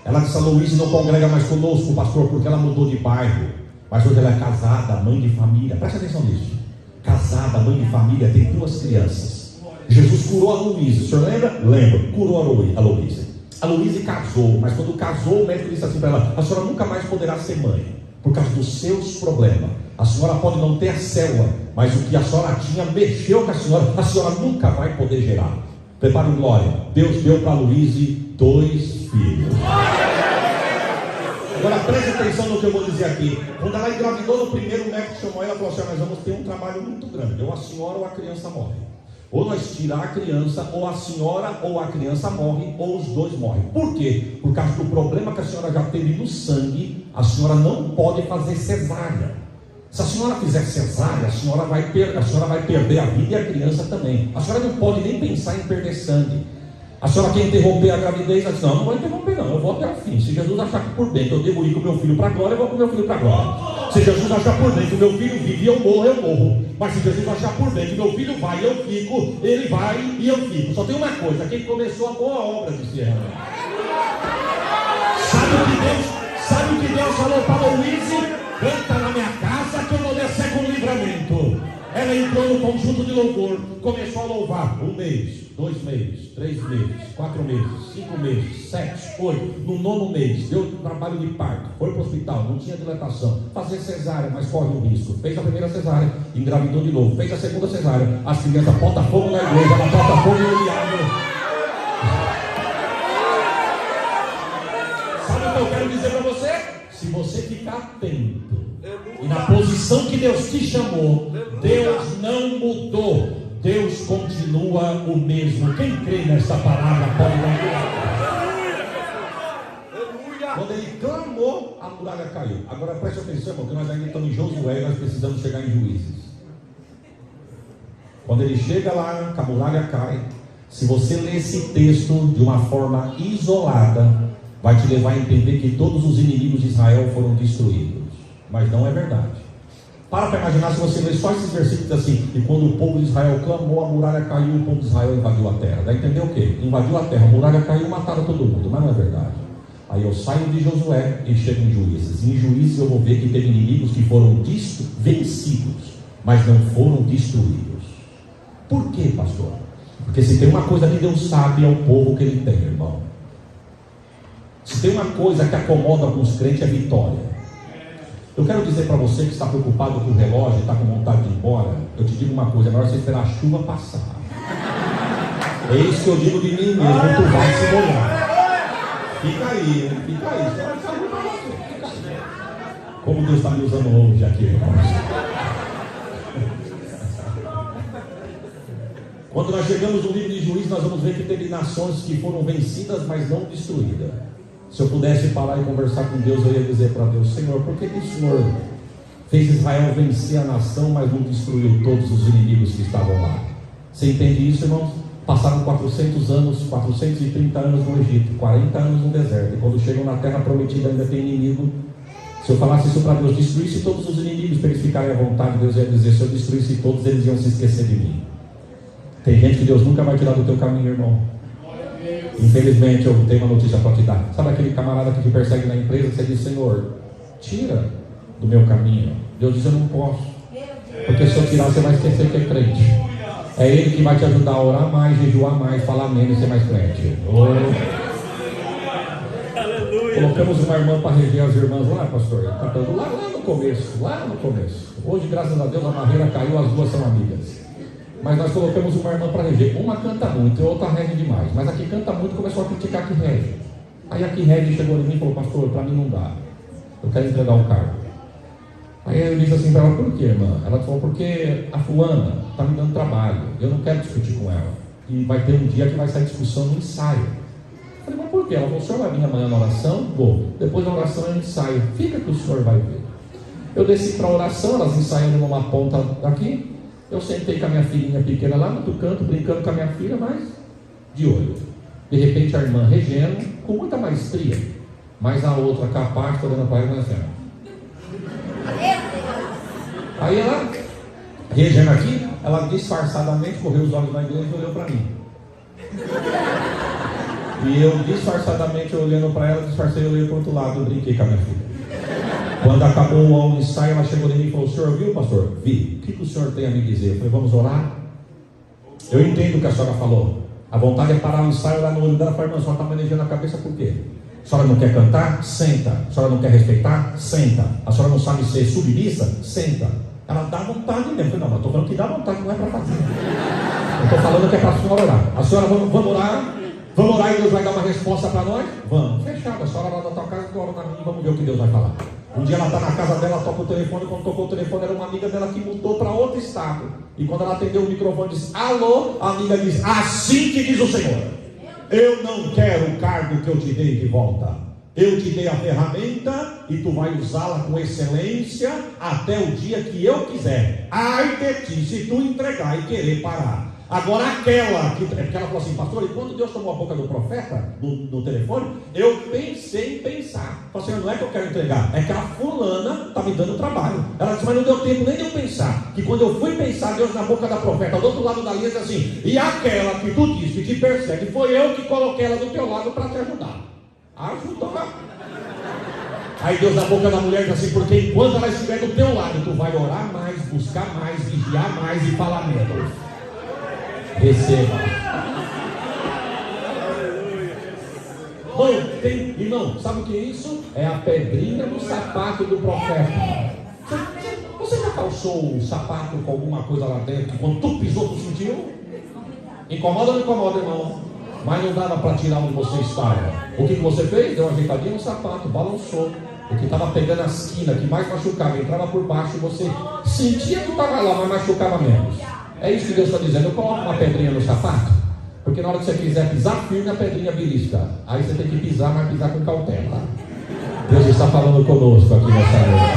Ela disse: a Louise não congrega mais conosco, pastor, porque ela mudou de bairro. Mas hoje ela é casada, mãe de família. Presta atenção nisso. Casada, mãe de família, tem 2 crianças. Jesus curou a Louise, o senhor lembra? Lembra, curou a Louise. A Louise casou, mas quando casou, o médico disse assim para ela: a senhora nunca mais poderá ser mãe, por causa dos seus problemas. A senhora pode não ter a célula, mas o que a senhora tinha mexeu com a senhora nunca vai poder gerar. Prepare o glória. Deus deu para a Louise 2 filhos. Agora preste atenção no que eu vou dizer aqui. Quando ela engravidou no primeiro, o médico chamou ela e falou assim: nós vamos ter um trabalho muito grande. Ou a senhora ou a criança morre. Ou nós tiramos a criança, ou a senhora ou a criança morre, ou os dois morrem. Por quê? Por causa do problema que a senhora já teve no sangue. A senhora não pode fazer cesárea. Se a senhora fizer cesárea, a senhora vai perder a vida e a criança também. A senhora não pode nem pensar em perder sangue. A senhora quer interromper a gravidez? Ela diz: não vou interromper não, eu vou até o fim. Se Jesus achar que por bem que eu devo ir com o meu filho para a glória, eu vou com o meu filho para a glória. Se Jesus achar por bem que o meu filho vive e eu morro. Mas se Jesus achar por bem que o meu filho vai e eu fico, ele vai e eu fico. Só tem uma coisa: quem começou a boa obra, disse ela. Sabe o que Deus falou para Louise? Canta na minha casa que eu vou descer com livramento. Ela entrou no conjunto de louvor, começou a louvar 1 mês, 2 meses, 3 meses, 4 meses, 5 meses, 7, 8. No 9º mês, deu trabalho de parto, foi para o hospital, não tinha dilatação, fazer cesárea, mas corre um risco. Fez a primeira cesárea, engravidou de novo, fez a segunda cesárea. As crianças botam fogo na igreja, ela bota fogo no diabo. Sabe o que eu quero dizer para você? Se você ficar atento e na posição que Deus te chamou, Deus não mudou, Deus continua o mesmo. Quem crê nessa palavra pode dar. Quando ele clamou, a muralha caiu. Agora preste atenção, porque nós ainda estamos em Josué e nós precisamos chegar em Juízes. Quando ele chega lá, a muralha cai. Se você ler esse texto de uma forma isolada, vai te levar a entender que todos os inimigos de Israel foram destruídos. Mas não é verdade. Para imaginar, se você ler só esses versículos assim: e quando o povo de Israel clamou, a muralha caiu, o povo de Israel invadiu a terra. Vai entender o quê? Invadiu a terra, a muralha caiu, mataram todo mundo. Mas não é verdade. Aí eu saio de Josué e chego em Juízes. E em Juízes eu vou ver que teve inimigos que foram vencidos, mas não foram destruídos. Por quê, pastor? Porque se tem uma coisa que Deus sabe, é o povo que Ele tem, irmão. Se tem uma coisa que acomoda alguns crentes, é vitória. Eu quero dizer para você que está preocupado com o relógio e está com vontade de ir embora, eu te digo uma coisa: é melhor você esperar a chuva passar. É isso que eu digo de mim mesmo, tu vai se molhar. Fica aí, fica aí. Fica aí. Como Deus está me usando hoje aqui, irmãos. Quando nós chegamos no livro de Juízes, nós vamos ver que teve nações que foram vencidas, mas não destruídas. Se eu pudesse parar e conversar com Deus, eu ia dizer para Deus: Senhor, por que o Senhor fez Israel vencer a nação, mas não destruiu todos os inimigos que estavam lá? Você entende isso, irmãos? Passaram 400 anos, 430 anos no Egito, 40 anos no deserto, e quando chegam na terra prometida ainda tem inimigo. Se eu falasse isso para Deus, destruísse todos os inimigos para eles ficarem à vontade, Deus ia dizer: se eu destruísse todos, eles iam se esquecer de mim. Tem gente que Deus nunca vai tirar do teu caminho, irmão. Infelizmente, eu tenho uma notícia para te dar. Sabe aquele camarada que te persegue na empresa? Você diz: Senhor, tira do meu caminho. Deus diz: eu não posso, porque se eu tirar, você vai esquecer que é crente. É Ele que vai te ajudar a orar mais, jejuar mais, falar menos e ser mais crente. Colocamos uma irmã para reger as irmãs lá, pastor, cantando lá no começo. Hoje, graças a Deus, a barreira caiu, as duas são amigas. Mas nós colocamos uma irmã para reger. Uma canta muito e outra rege demais. Mas a que canta muito começou a criticar a que rege. Aí a que rege chegou em mim e falou: pastor, para mim não dá, eu quero entregar o cargo. Aí eu disse assim para ela: por quê, irmã? Ela falou: porque a fulana está me dando trabalho, eu não quero discutir com ela, e vai ter um dia que vai sair discussão no ensaio. Eu falei: mas por quê? Ela falou: o senhor vai vir amanhã na oração? Vou. Depois da oração é um ensaio, fica que o senhor vai ver. Eu desci para a oração, elas ensaiando numa ponta daqui. Eu sentei com a minha filhinha pequena lá no canto, brincando com a minha filha, mas de olho. De repente a irmã regendo, com muita maestria, mas a outra capaz, olhando para ela e assim. Aí ela, regendo aqui, ela disfarçadamente correu os olhos na igreja e olhou para mim. E eu disfarçadamente olhando para ela, disfarcei e olhei para o outro lado, eu brinquei com a minha filha. Quando acabou o ensaio, ela chegou em mim e falou: o senhor viu, pastor? Vi. O que o senhor tem a me dizer? Eu falei: vamos orar? Eu entendo o que a senhora falou. A vontade é parar o ensaio lá no olho dela. Eu falei: irmã, a senhora está manejando a cabeça por quê? A senhora não quer cantar? Senta. A senhora não quer respeitar? Senta. A senhora não sabe ser submissa? Senta. Ela dá vontade mesmo. Eu falei: não, mas estou falando que dá vontade, não é para fazer. Eu estou falando que é para a senhora orar. A senhora, vamos orar? Vamos orar e Deus vai dar uma resposta para nós? Vamos. Fechado. A senhora lá da tua casa, ora na minha e vamos ver o que Deus vai falar. Um dia ela está na casa dela, toca o telefone. Quando tocou o telefone, era uma amiga dela que mudou para outro estado. E quando ela atendeu o microfone, disse: alô, a amiga diz: assim que diz o Senhor, eu não quero o cargo que eu te dei de volta. Eu te dei a ferramenta e tu vai usá-la com excelência até o dia que eu quiser. Ai de ti se tu entregar e querer parar. Agora aquela, porque ela falou assim: pastor, e quando Deus tomou a boca do profeta no telefone, eu pensei em pensar. Falei assim: não é que eu quero entregar, é que a fulana está me dando trabalho. Ela disse: mas não deu tempo nem de eu pensar. Que quando eu fui pensar, Deus na boca da profeta, do outro lado da linha, disse assim: e aquela que tu disse que te persegue, foi eu que coloquei ela do teu lado para te ajudar. Ajudou. Aí Deus na boca da mulher diz assim: porque enquanto ela estiver do teu lado, tu vai orar mais, buscar mais, vigiar mais e falar menos. Receba. Bom, irmão, sabe o que é isso? É a pedrinha no sapato do profeta. Você já calçou o sapato com alguma coisa lá dentro? Quando tu pisou, tu sentiu? Incomoda ou não incomoda, irmão? Mas não dava para tirar onde você estava. O que você fez? Deu uma ajeitadinha no sapato, balançou. O que estava pegando a esquina, que mais machucava, entrava por baixo e você sentia que estava lá, mas machucava menos. É isso que Deus está dizendo: eu coloco uma pedrinha no sapato, porque na hora que você quiser pisar firme, a pedrinha belisca. Aí você tem que pisar, mas pisar com cautela. Deus está falando conosco aqui nessa noite.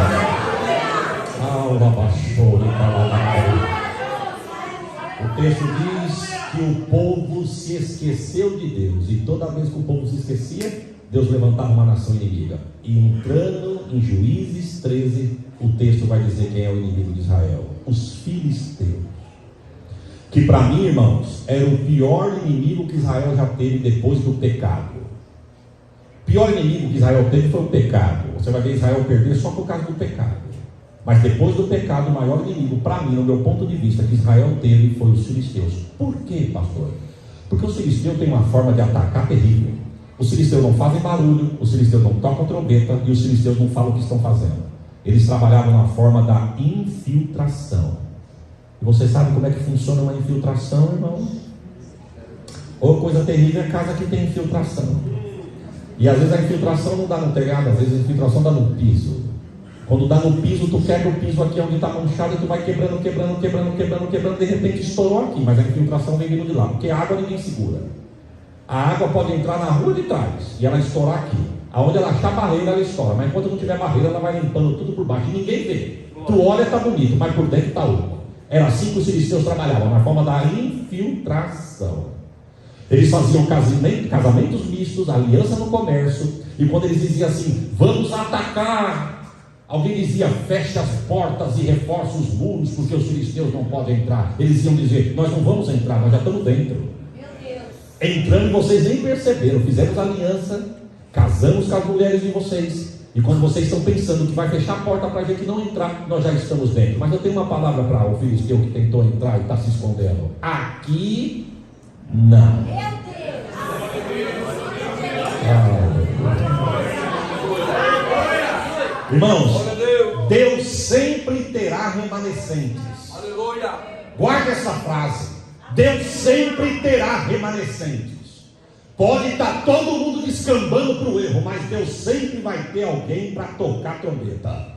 O texto diz que o povo se esqueceu de Deus, e toda vez que o povo se esquecia, Deus levantava uma nação inimiga. E entrando em Juízes 13, o texto vai dizer quem é o inimigo de Israel: os filisteus. Que para mim, irmãos, era o pior inimigo que Israel já teve depois do pecado. O pior inimigo que Israel teve foi o pecado. Você vai ver Israel perder só por causa do pecado. Mas depois do pecado, o maior inimigo, para mim, no meu ponto de vista, que Israel teve foi os filisteus. Por quê, pastor? Porque os filisteus têm uma forma de atacar terrível. Os filisteus não fazem barulho, os filisteus não tocam trombeta e os filisteus não falam o que estão fazendo. Eles trabalhavam na forma da infiltração. Você sabe como é que funciona uma infiltração, irmão? Ou coisa terrível é casa que tem infiltração. E às vezes a infiltração não dá no telhado, às vezes a infiltração dá no piso. Quando dá no piso, tu quebra o piso aqui onde está manchado e tu vai quebrando, de repente estourou aqui, mas a infiltração vem vindo de lá, porque a água ninguém segura. A água pode entrar na rua de trás e ela estourar aqui. Aonde ela achar barreira, ela estoura, mas enquanto não tiver barreira, ela vai limpando tudo por baixo e ninguém vê. Tu olha, está bonito, mas por dentro está oco. Era assim que os filisteus trabalhavam, na forma da infiltração. Eles faziam casamentos mistos, aliança no comércio, e quando eles diziam assim, vamos atacar, alguém dizia, feche as portas e reforce os muros, porque os filisteus não podem entrar. Eles iam dizer, nós não vamos entrar, nós já estamos dentro. Meu Deus. Entrando, vocês nem perceberam, fizemos aliança, casamos com as mulheres de vocês, e quando vocês estão pensando que vai fechar a porta para a gente não entrar, nós já estamos dentro. Mas eu tenho uma palavra para o filisteu que tentou entrar e está se escondendo. Aqui não. Meu Deus. Irmãos, Deus sempre terá remanescentes. Guarde essa frase. Deus sempre terá remanescentes. Pode estar todo mundo descambando para o erro, mas Deus sempre vai ter alguém para tocar a trombeta.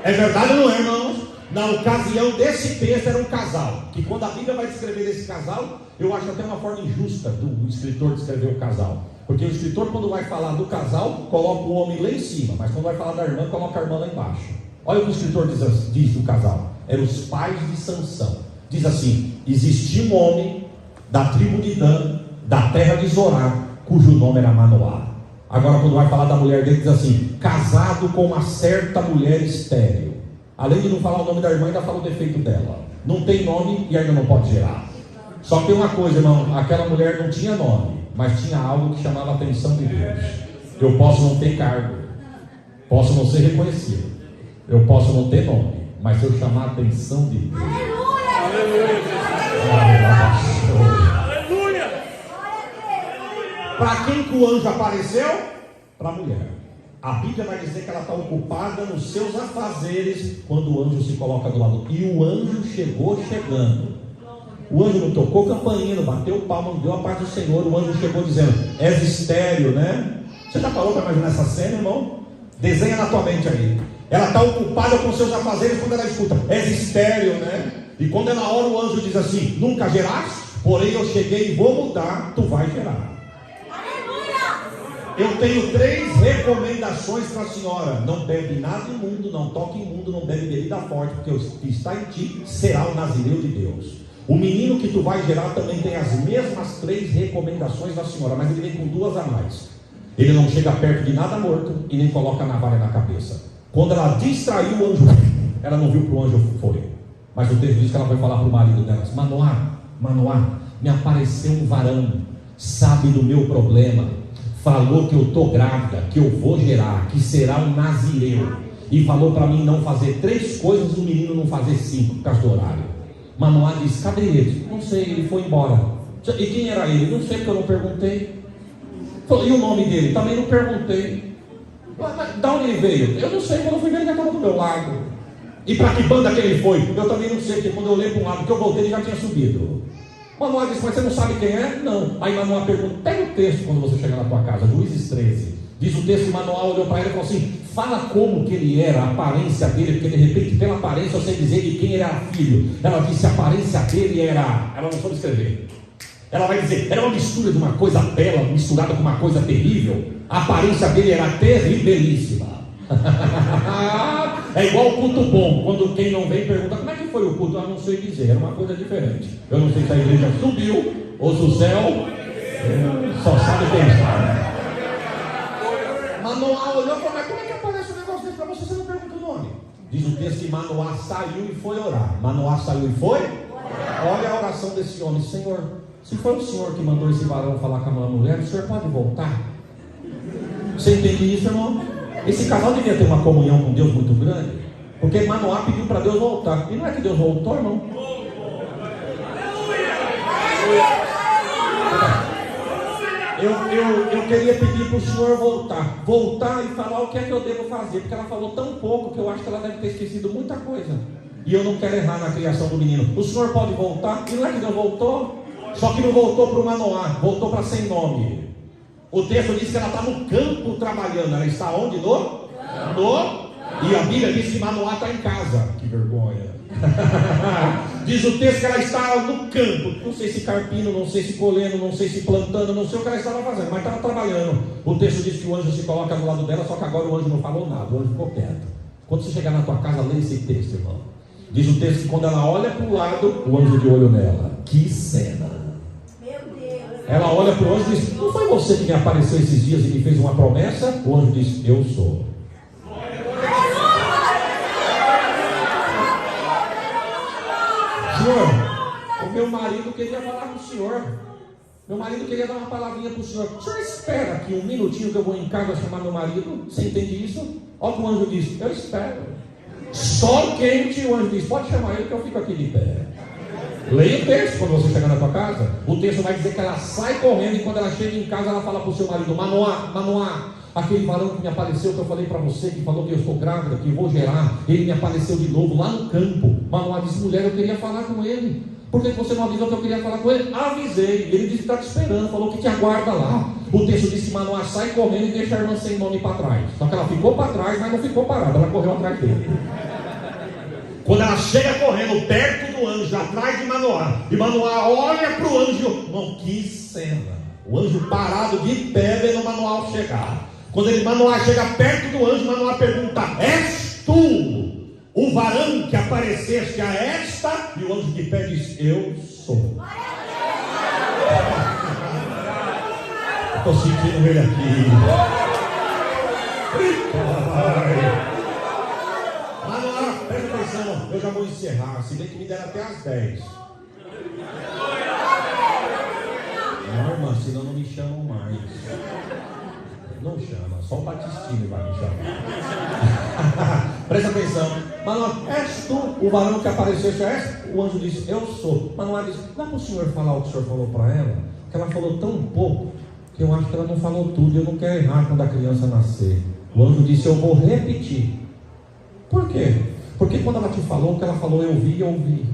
É verdade ou não é, irmãos? Na ocasião desse texto era um casal, que quando a Bíblia vai descrever esse casal, eu acho até uma forma injusta do escritor descrever o casal. Porque o escritor, quando vai falar do casal, coloca o homem lá em cima, mas quando vai falar da irmã, coloca a irmã lá embaixo. Olha o que o escritor diz do casal. Eram os pais de Sansão. Diz assim, existia um homem da tribo de Dan, da terra de Zorá, cujo nome era Manoá. Agora quando vai falar da mulher dele, diz assim, casado com uma certa mulher estéril. Além de não falar o nome da irmã, ainda fala o defeito dela. Não tem nome e ainda não pode gerar. Só que tem uma coisa, irmão, aquela mulher não tinha nome, mas tinha algo que chamava a atenção de Deus. Eu posso não ter cargo, posso não ser reconhecido, eu posso não ter nome, mas se eu chamar a atenção de Deus, para quem que o anjo apareceu? Para a mulher. A Bíblia vai dizer que ela está ocupada nos seus afazeres quando o anjo se coloca do lado. E o anjo chegou chegando. O anjo não tocou campainha, não bateu palma, não deu a paz do Senhor. O anjo chegou dizendo, és estéril, né? Você já parou para imaginar essa cena, irmão? Desenha na tua mente aí. Ela está ocupada com seus afazeres quando ela escuta, és estéril, né? E quando é na hora o anjo diz assim, nunca geraste? Porém eu cheguei e vou mudar, tu vai gerar. Eu tenho 3 recomendações para a senhora. Não bebe nada imundo, não toque imundo, não bebe bebida forte, porque o que está em ti será o nazireu de Deus. O menino que tu vai gerar também tem as mesmas 3 recomendações da senhora, mas ele vem com 2 a mais. Ele não chega perto de nada morto e nem coloca a navalha na cabeça. Quando ela distraiu o anjo, ela não viu para o anjo foi. Mas o texto diz que ela vai falar para o marido dela, Manoá, me apareceu um varão, sabe do meu problema, falou que eu estou grávida, que eu vou gerar, que será um nazireu, e falou para mim não fazer 3 coisas, o menino não fazer 5 por causa do horário. Manoá disse, cadê ele? Não sei, ele foi embora. E quem era ele? Não sei, porque eu não perguntei. E o nome dele? Também não perguntei. Mas da onde ele veio? Eu não sei, quando eu fui ver ele já estava do meu lado. E para que banda que ele foi? Eu também não sei, porque quando eu olhei para um lado que eu voltei, ele já tinha subido. Manoá disse, mas você não sabe quem é? Não. Aí Manoá pergunta, pega o texto quando você chegar na tua casa, Juízes 13. Diz o texto que Manoá olhou para ele e falou assim, fala como que ele era, a aparência dele, porque de repente pela aparência eu sei dizer de quem ele era filho. Ela disse, a aparência dele era, ela não soube escrever. Ela vai dizer, era uma mistura de uma coisa bela, misturada com uma coisa terrível. A aparência dele era terribilíssima. É igual o culto bom, quando quem não vem pergunta, como é que foi o culto? Eu não sei dizer, era uma coisa diferente. Eu não sei se a igreja subiu, ou se o céu só sabe pensar. Manoá olhou e falou, mas como é que aparece um negócio desse para você? Você não pergunta o nome. Diz o texto que Manoá saiu e foi orar. Manoá saiu e foi? Olha a oração desse homem, Senhor, se foi o Senhor que mandou esse varão falar com a mulher, o Senhor pode voltar? Você entende isso, irmão? Esse casal devia ter uma comunhão com Deus muito grande, porque Manoá pediu para Deus voltar. E não é que Deus voltou, irmão? Eu queria pedir para o Senhor voltar e falar o que é que eu devo fazer, porque ela falou tão pouco que eu acho que ela deve ter esquecido muita coisa. E eu não quero errar na criação do menino. O Senhor pode voltar? E não é que Deus voltou? Só que não voltou para o Manoá, voltou para sem nome. O texto diz que ela está no campo trabalhando. Ela está onde? No E a Bíblia diz que Manoá está em casa. Que vergonha. Diz o texto que ela estava no campo. Não sei se carpindo, não sei se colhendo, não sei se plantando, não sei o que ela estava fazendo, mas estava trabalhando. O texto diz que o anjo se coloca do lado dela, só que agora o anjo não falou nada, o anjo ficou quieto. Quando você chegar na tua casa, lê esse texto, irmão. Diz o texto que quando ela olha para o lado, o anjo de olho nela. Que cena! Meu Deus! Ela olha para o anjo e diz: não foi você que me apareceu esses dias e me fez uma promessa? O anjo diz: eu sou. Senhor, o meu marido queria falar com o senhor. Meu marido queria dar uma palavrinha para o senhor. O senhor espera aqui um minutinho que eu vou em casa chamar meu marido? Você entende isso? Olha o que o anjo diz: eu espero. Sol quente, o anjo diz: pode chamar ele que eu fico aqui de pé. Leia o texto quando você chegar na tua casa. O texto vai dizer que ela sai correndo, e quando ela chega em casa, ela fala para o seu marido: Manoá, aquele varão que me apareceu, que eu falei para você, que falou que eu estou grávida, que eu vou gerar, ele me apareceu de novo lá no campo. Manoá disse: mulher, eu queria falar com ele. Por que você não avisou que eu queria falar com ele? Avisei. Ele disse que está te esperando, falou que te aguarda lá. O texto diz que Manoá sai correndo e deixa a irmã sem nome para trás. Só que ela ficou para trás, mas não ficou parada, ela correu atrás dele. Quando ela chega correndo perto do anjo, atrás de Manoá, e Manoá olha para o anjo, irmão, que cena! O anjo parado de pé vendo Manoá chegar. Quando Manoá chega perto do anjo, Manoá pergunta: és tu o varão que apareceste a esta? E o anjo de pé diz: eu sou. Estou sentindo ele aqui. Manoá, presta atenção, eu já vou encerrar. Se bem que me deram até às 10. Não, irmã, senão não me chamam mais. Não chama, só o Batistinho vai me chamar. Presta atenção. Manoá, és tu o varão que apareceu? O anjo disse: eu sou. Manoá disse: dá para o senhor falar o que o senhor falou para ela? Que ela falou tão pouco que eu acho que ela não falou tudo. Eu não quero errar quando a criança nascer. O anjo disse: eu vou repetir. Por quê? Porque quando ela te falou, o que ela falou eu vi e ouvi.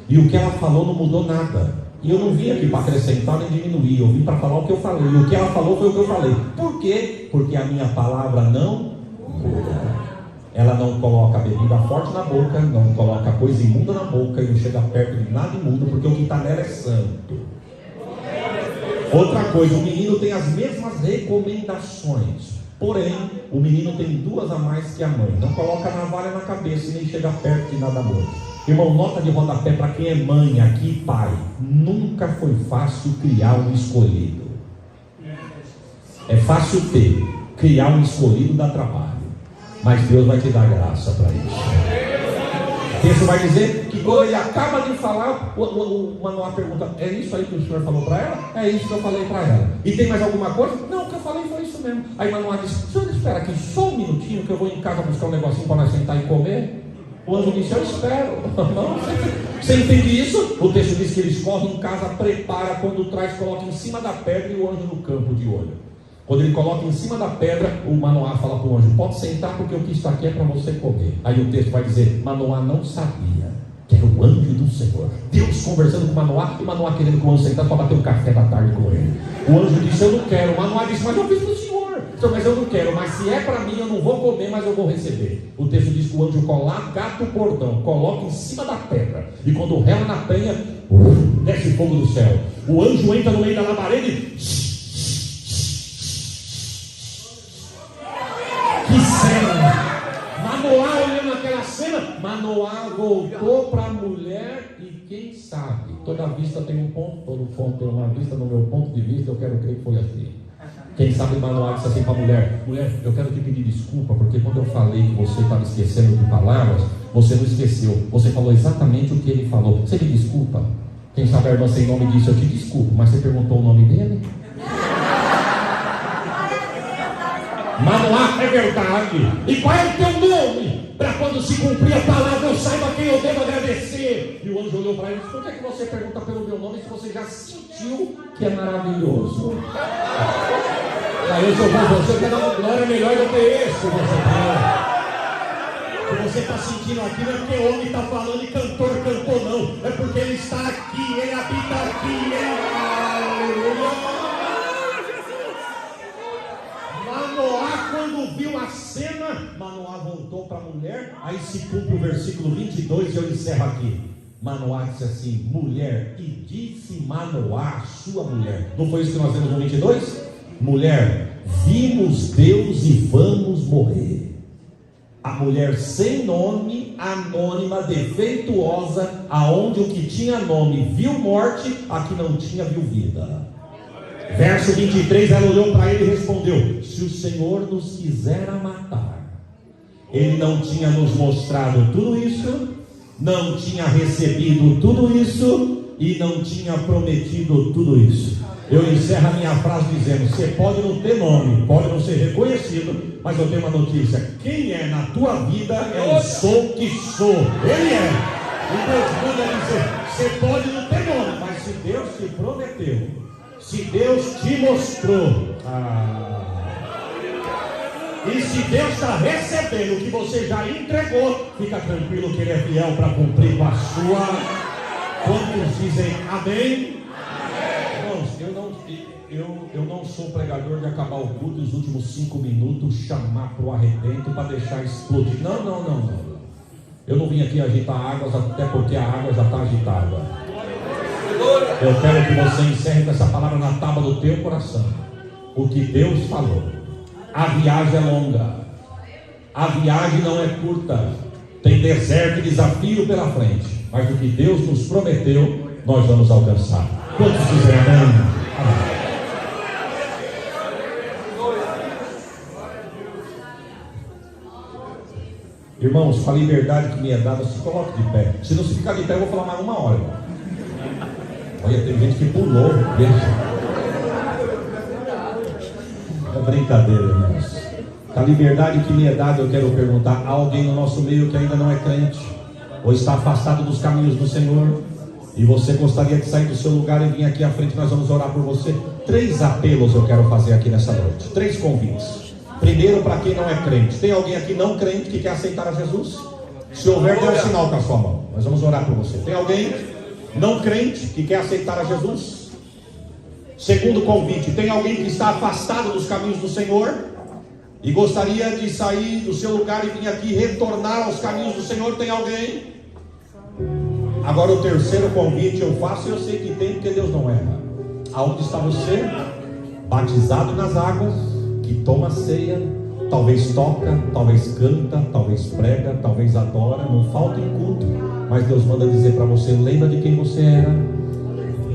E o que ela falou não mudou nada. E eu não vim aqui para acrescentar nem diminuir. Eu vim para falar o que eu falei. E o que ela falou foi o que eu falei. Por quê? Porque a minha palavra não muda. Ela não coloca bebida forte na boca, não coloca coisa imunda na boca, e não chega perto de nada imundo, porque o que está nela é santo. Outra coisa, o menino tem as mesmas recomendações, porém, o menino tem 2 a mais que a mãe. Não coloca navalha na cabeça e nem chega perto de nada morto. Irmão, nota de rodapé para quem é mãe aqui, pai: nunca foi fácil criar um escolhido. É fácil criar um escolhido dá trabalho, mas Deus vai te dar graça para isso. O texto vai dizer que quando ele acaba de falar, o Manoá pergunta: é isso aí que o senhor falou para ela? É isso que eu falei para ela. E tem mais alguma coisa? Não, o que eu falei foi isso mesmo. Aí Manoá disse: o senhor espera aqui só um minutinho que eu vou em casa buscar um negocinho para nós sentar e comer? O anjo disse: eu espero. Não, você entende isso? O texto diz que eles correm em casa, prepara, quando traz, coloca em cima da pedra, e o anjo no campo de olho. Quando ele coloca em cima da pedra, o Manoá fala para o anjo: pode sentar, porque o que está aqui é para você comer. Aí o texto vai dizer: Manoá não sabia que era o anjo do Senhor. Deus conversando com Manoá, e Manoá querendo que o anjo sentasse para bater um café da tarde com ele. O anjo disse: eu não quero. O Manoá disse: mas eu fiz para o senhor. Mas eu não quero, mas se é para mim eu não vou comer, mas eu vou receber. O texto diz que o anjo gata o cordão, coloca em cima da pedra, e quando rela na penha, desce fogo do céu. O anjo entra no meio da labareda e... que cena! Manoá olhando aquela cena, Manoá voltou para a mulher, e quem sabe, toda vista tem um ponto, todo ponto tem uma vista. No meu ponto de vista, eu quero crer que foi assim. Quem sabe Manoá disse assim para a mulher: mulher, eu quero te pedir desculpa, porque quando eu falei que você estava esquecendo de palavras, você não esqueceu, você falou exatamente o que ele falou. Você me desculpa? Quem sabe a irmã sem nome disse: eu te desculpo, mas você perguntou o nome dele? Manoá, é verdade. E qual é o teu nome? Para quando se cumprir a palavra eu saiba quem eu devo agradecer. E o anjo olhou para ele e disse: por que você pergunta pelo meu nome se você já sentiu que é maravilhoso? Aí eu sou bom, você quer dar uma glória melhor do que esse, você quer. O que você está sentindo aqui não é porque o homem está falando e cantor cantou, não. É porque ele está aqui, ele habita aqui, Manoá, quando viu a cena, Manoá voltou para a mulher. Aí se cumpre o versículo 22 e eu encerro aqui. Manoá disse assim: mulher, e disse Manoá, sua mulher. Não foi isso que nós vemos no 22? Mulher, vimos Deus e vamos morrer. A mulher sem nome, anônima, defeituosa, aonde o que tinha nome viu morte, a que não tinha viu vida. Verso 23, ela olhou para ele e respondeu: se o Senhor nos quisera matar, Ele não tinha nos mostrado tudo isso, não tinha recebido tudo isso e não tinha prometido tudo isso. Eu encerro a minha frase dizendo: você pode não ter nome, pode não ser reconhecido, mas eu tenho uma notícia: quem é na tua vida é o sou que sou. Ele é. O Deus manda dizer: você pode não ter nome, mas se Deus te prometeu, se Deus te mostrou, e se Deus está recebendo o que você já entregou, fica tranquilo que Ele é fiel para cumprir com a sua. Quantos dizem amém? Eu não sou pregador de acabar o culto nos últimos 5 minutos, chamar para o arrebento para deixar explodir. Não. Eu não vim aqui agitar águas, até porque a água já está agitada. Eu quero que você encerre com essa palavra na tábua do teu coração. O que Deus falou. A viagem é longa. A viagem não é curta. Tem deserto e desafio pela frente. Mas o que Deus nos prometeu, nós vamos alcançar. Quantos dizem amém? Amém. Irmãos, com a liberdade que me é dada, se coloque de pé. Se não se ficar de pé, eu vou falar mais 1 hora. Olha, tem gente que pulou. É brincadeira, irmãos. Com a liberdade que me é dada, eu quero perguntar: há alguém no nosso meio que ainda não é crente, ou está afastado dos caminhos do Senhor, e você gostaria de sair do seu lugar e vir aqui à frente? Nós vamos orar por você. 3 apelos eu quero fazer aqui nessa noite, 3 convites. Primeiro, para quem não é crente. Tem alguém aqui não crente que quer aceitar a Jesus? Se houver, dê um sinal com a sua mão. Nós vamos orar por você. Tem alguém não crente que quer aceitar a Jesus? Segundo convite: tem alguém que está afastado dos caminhos do Senhor e gostaria de sair do seu lugar e vir aqui retornar aos caminhos do Senhor? Tem alguém? Agora o terceiro convite eu faço, e eu sei que tem, porque Deus não erra. Aonde está você? Batizado nas águas, que toma ceia, talvez toca, talvez canta, talvez prega, talvez adora, não falta em culto, mas Deus manda dizer para você: lembra de quem você era,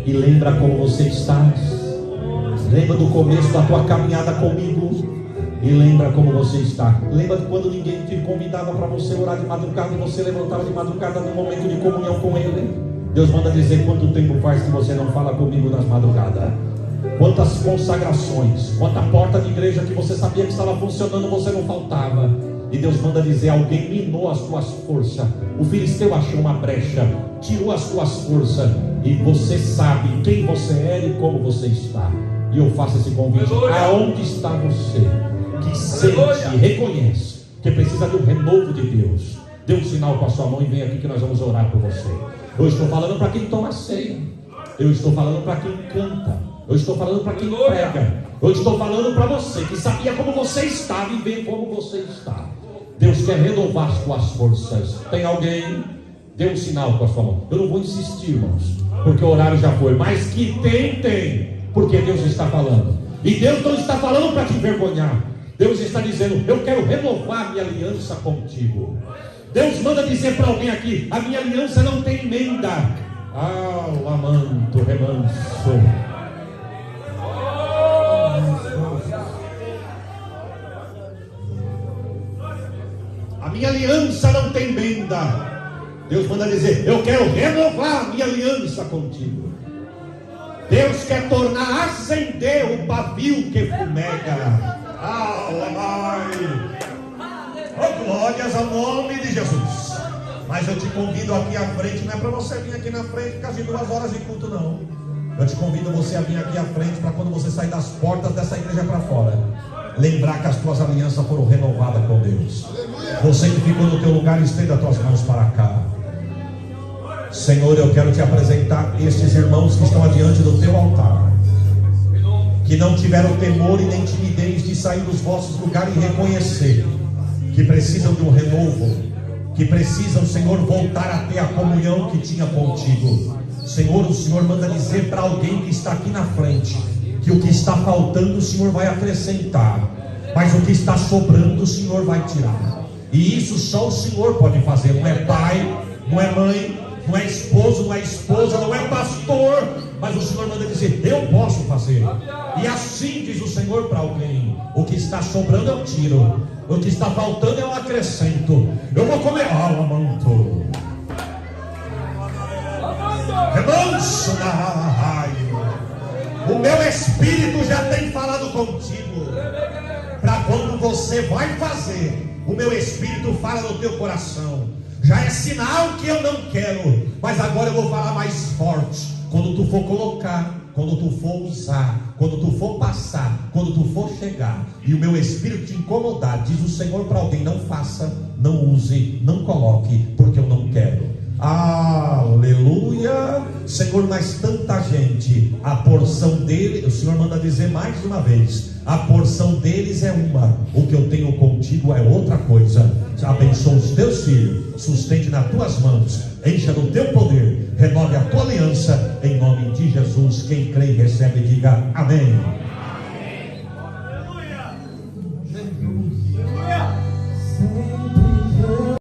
e lembra como você está, lembra do começo da tua caminhada comigo, e lembra como você está. Lembra de quando ninguém te convidava para você orar de madrugada, e você levantava de madrugada no momento de comunhão com Ele? Deus manda dizer: quanto tempo faz que você não fala comigo nas madrugadas? Quantas consagrações, quanta porta de igreja que você sabia que estava funcionando, você não faltava. E Deus manda dizer: alguém minou as tuas forças, o filisteu achou uma brecha, tirou as tuas forças, e você sabe quem você era e como você está. E eu faço esse convite: aonde está você que sente e reconhece que precisa de um renovo de Deus? Dê um sinal com a sua mão e vem aqui que nós vamos orar por você. Eu estou falando para quem toma ceia, eu estou falando para quem canta, eu estou falando para quem prega, eu estou falando para você que sabia como você estava e vê como você está. Deus quer renovar as tuas forças. Tem alguém? Dê um sinal com a sua mão. Eu não vou insistir, irmãos, porque o horário já foi, mas que tem, porque Deus está falando. E Deus não está falando para te envergonhar. Deus está dizendo: eu quero renovar minha aliança contigo. Deus manda dizer para alguém aqui: a minha aliança não tem emenda. Lamanto, remanso. A minha aliança não tem emenda. Deus manda dizer: eu quero renovar minha aliança contigo. Deus quer tornar, acender o pavio que fumega. Oh, glórias ao nome de Jesus. Mas eu te convido aqui à frente. Não é para você vir aqui na frente por causa de 2 horas de culto, não. Eu te convido você a vir aqui à frente, para quando você sair das portas dessa igreja para fora, lembrar que as tuas alianças foram renovadas com Deus. Você que ficou no teu lugar, estenda as tuas mãos para cá. Senhor, eu quero te apresentar estes irmãos que estão adiante do teu altar, que não tiveram temor e nem timidez de sair dos vossos lugares e reconhecer que precisam de um renovo, que precisam, Senhor, voltar a ter a comunhão que tinha contigo. Senhor, o Senhor manda dizer para alguém que está aqui na frente, que o que está faltando o Senhor vai acrescentar, mas o que está sobrando o Senhor vai tirar. E isso só o Senhor pode fazer. Não é pai, não é mãe, não é esposo, não é esposa, não é pastor, mas o Senhor manda dizer: eu posso fazer. E assim diz o Senhor para alguém: o que está sobrando eu tiro, o que está faltando eu acrescento. Eu vou comer manto. Remanso na raio. O meu espírito já tem falado contigo, para quando você vai fazer, o meu espírito fala no teu coração. Já é sinal que eu não quero, mas agora eu vou falar mais forte. Quando tu for colocar, quando tu for usar, quando tu for passar, quando tu for chegar, e o meu espírito te incomodar, diz o Senhor para alguém: não faça, não use, não coloque, porque eu não quero. Aleluia, Senhor. Mas tanta gente, a porção dele, o Senhor manda dizer mais uma vez: a porção deles é uma, o que eu tenho contigo é outra coisa. Abençoa os teus filhos, sustente nas tuas mãos, encha do teu poder, renove a tua aliança, em nome de Jesus. Quem crê e recebe, diga amém.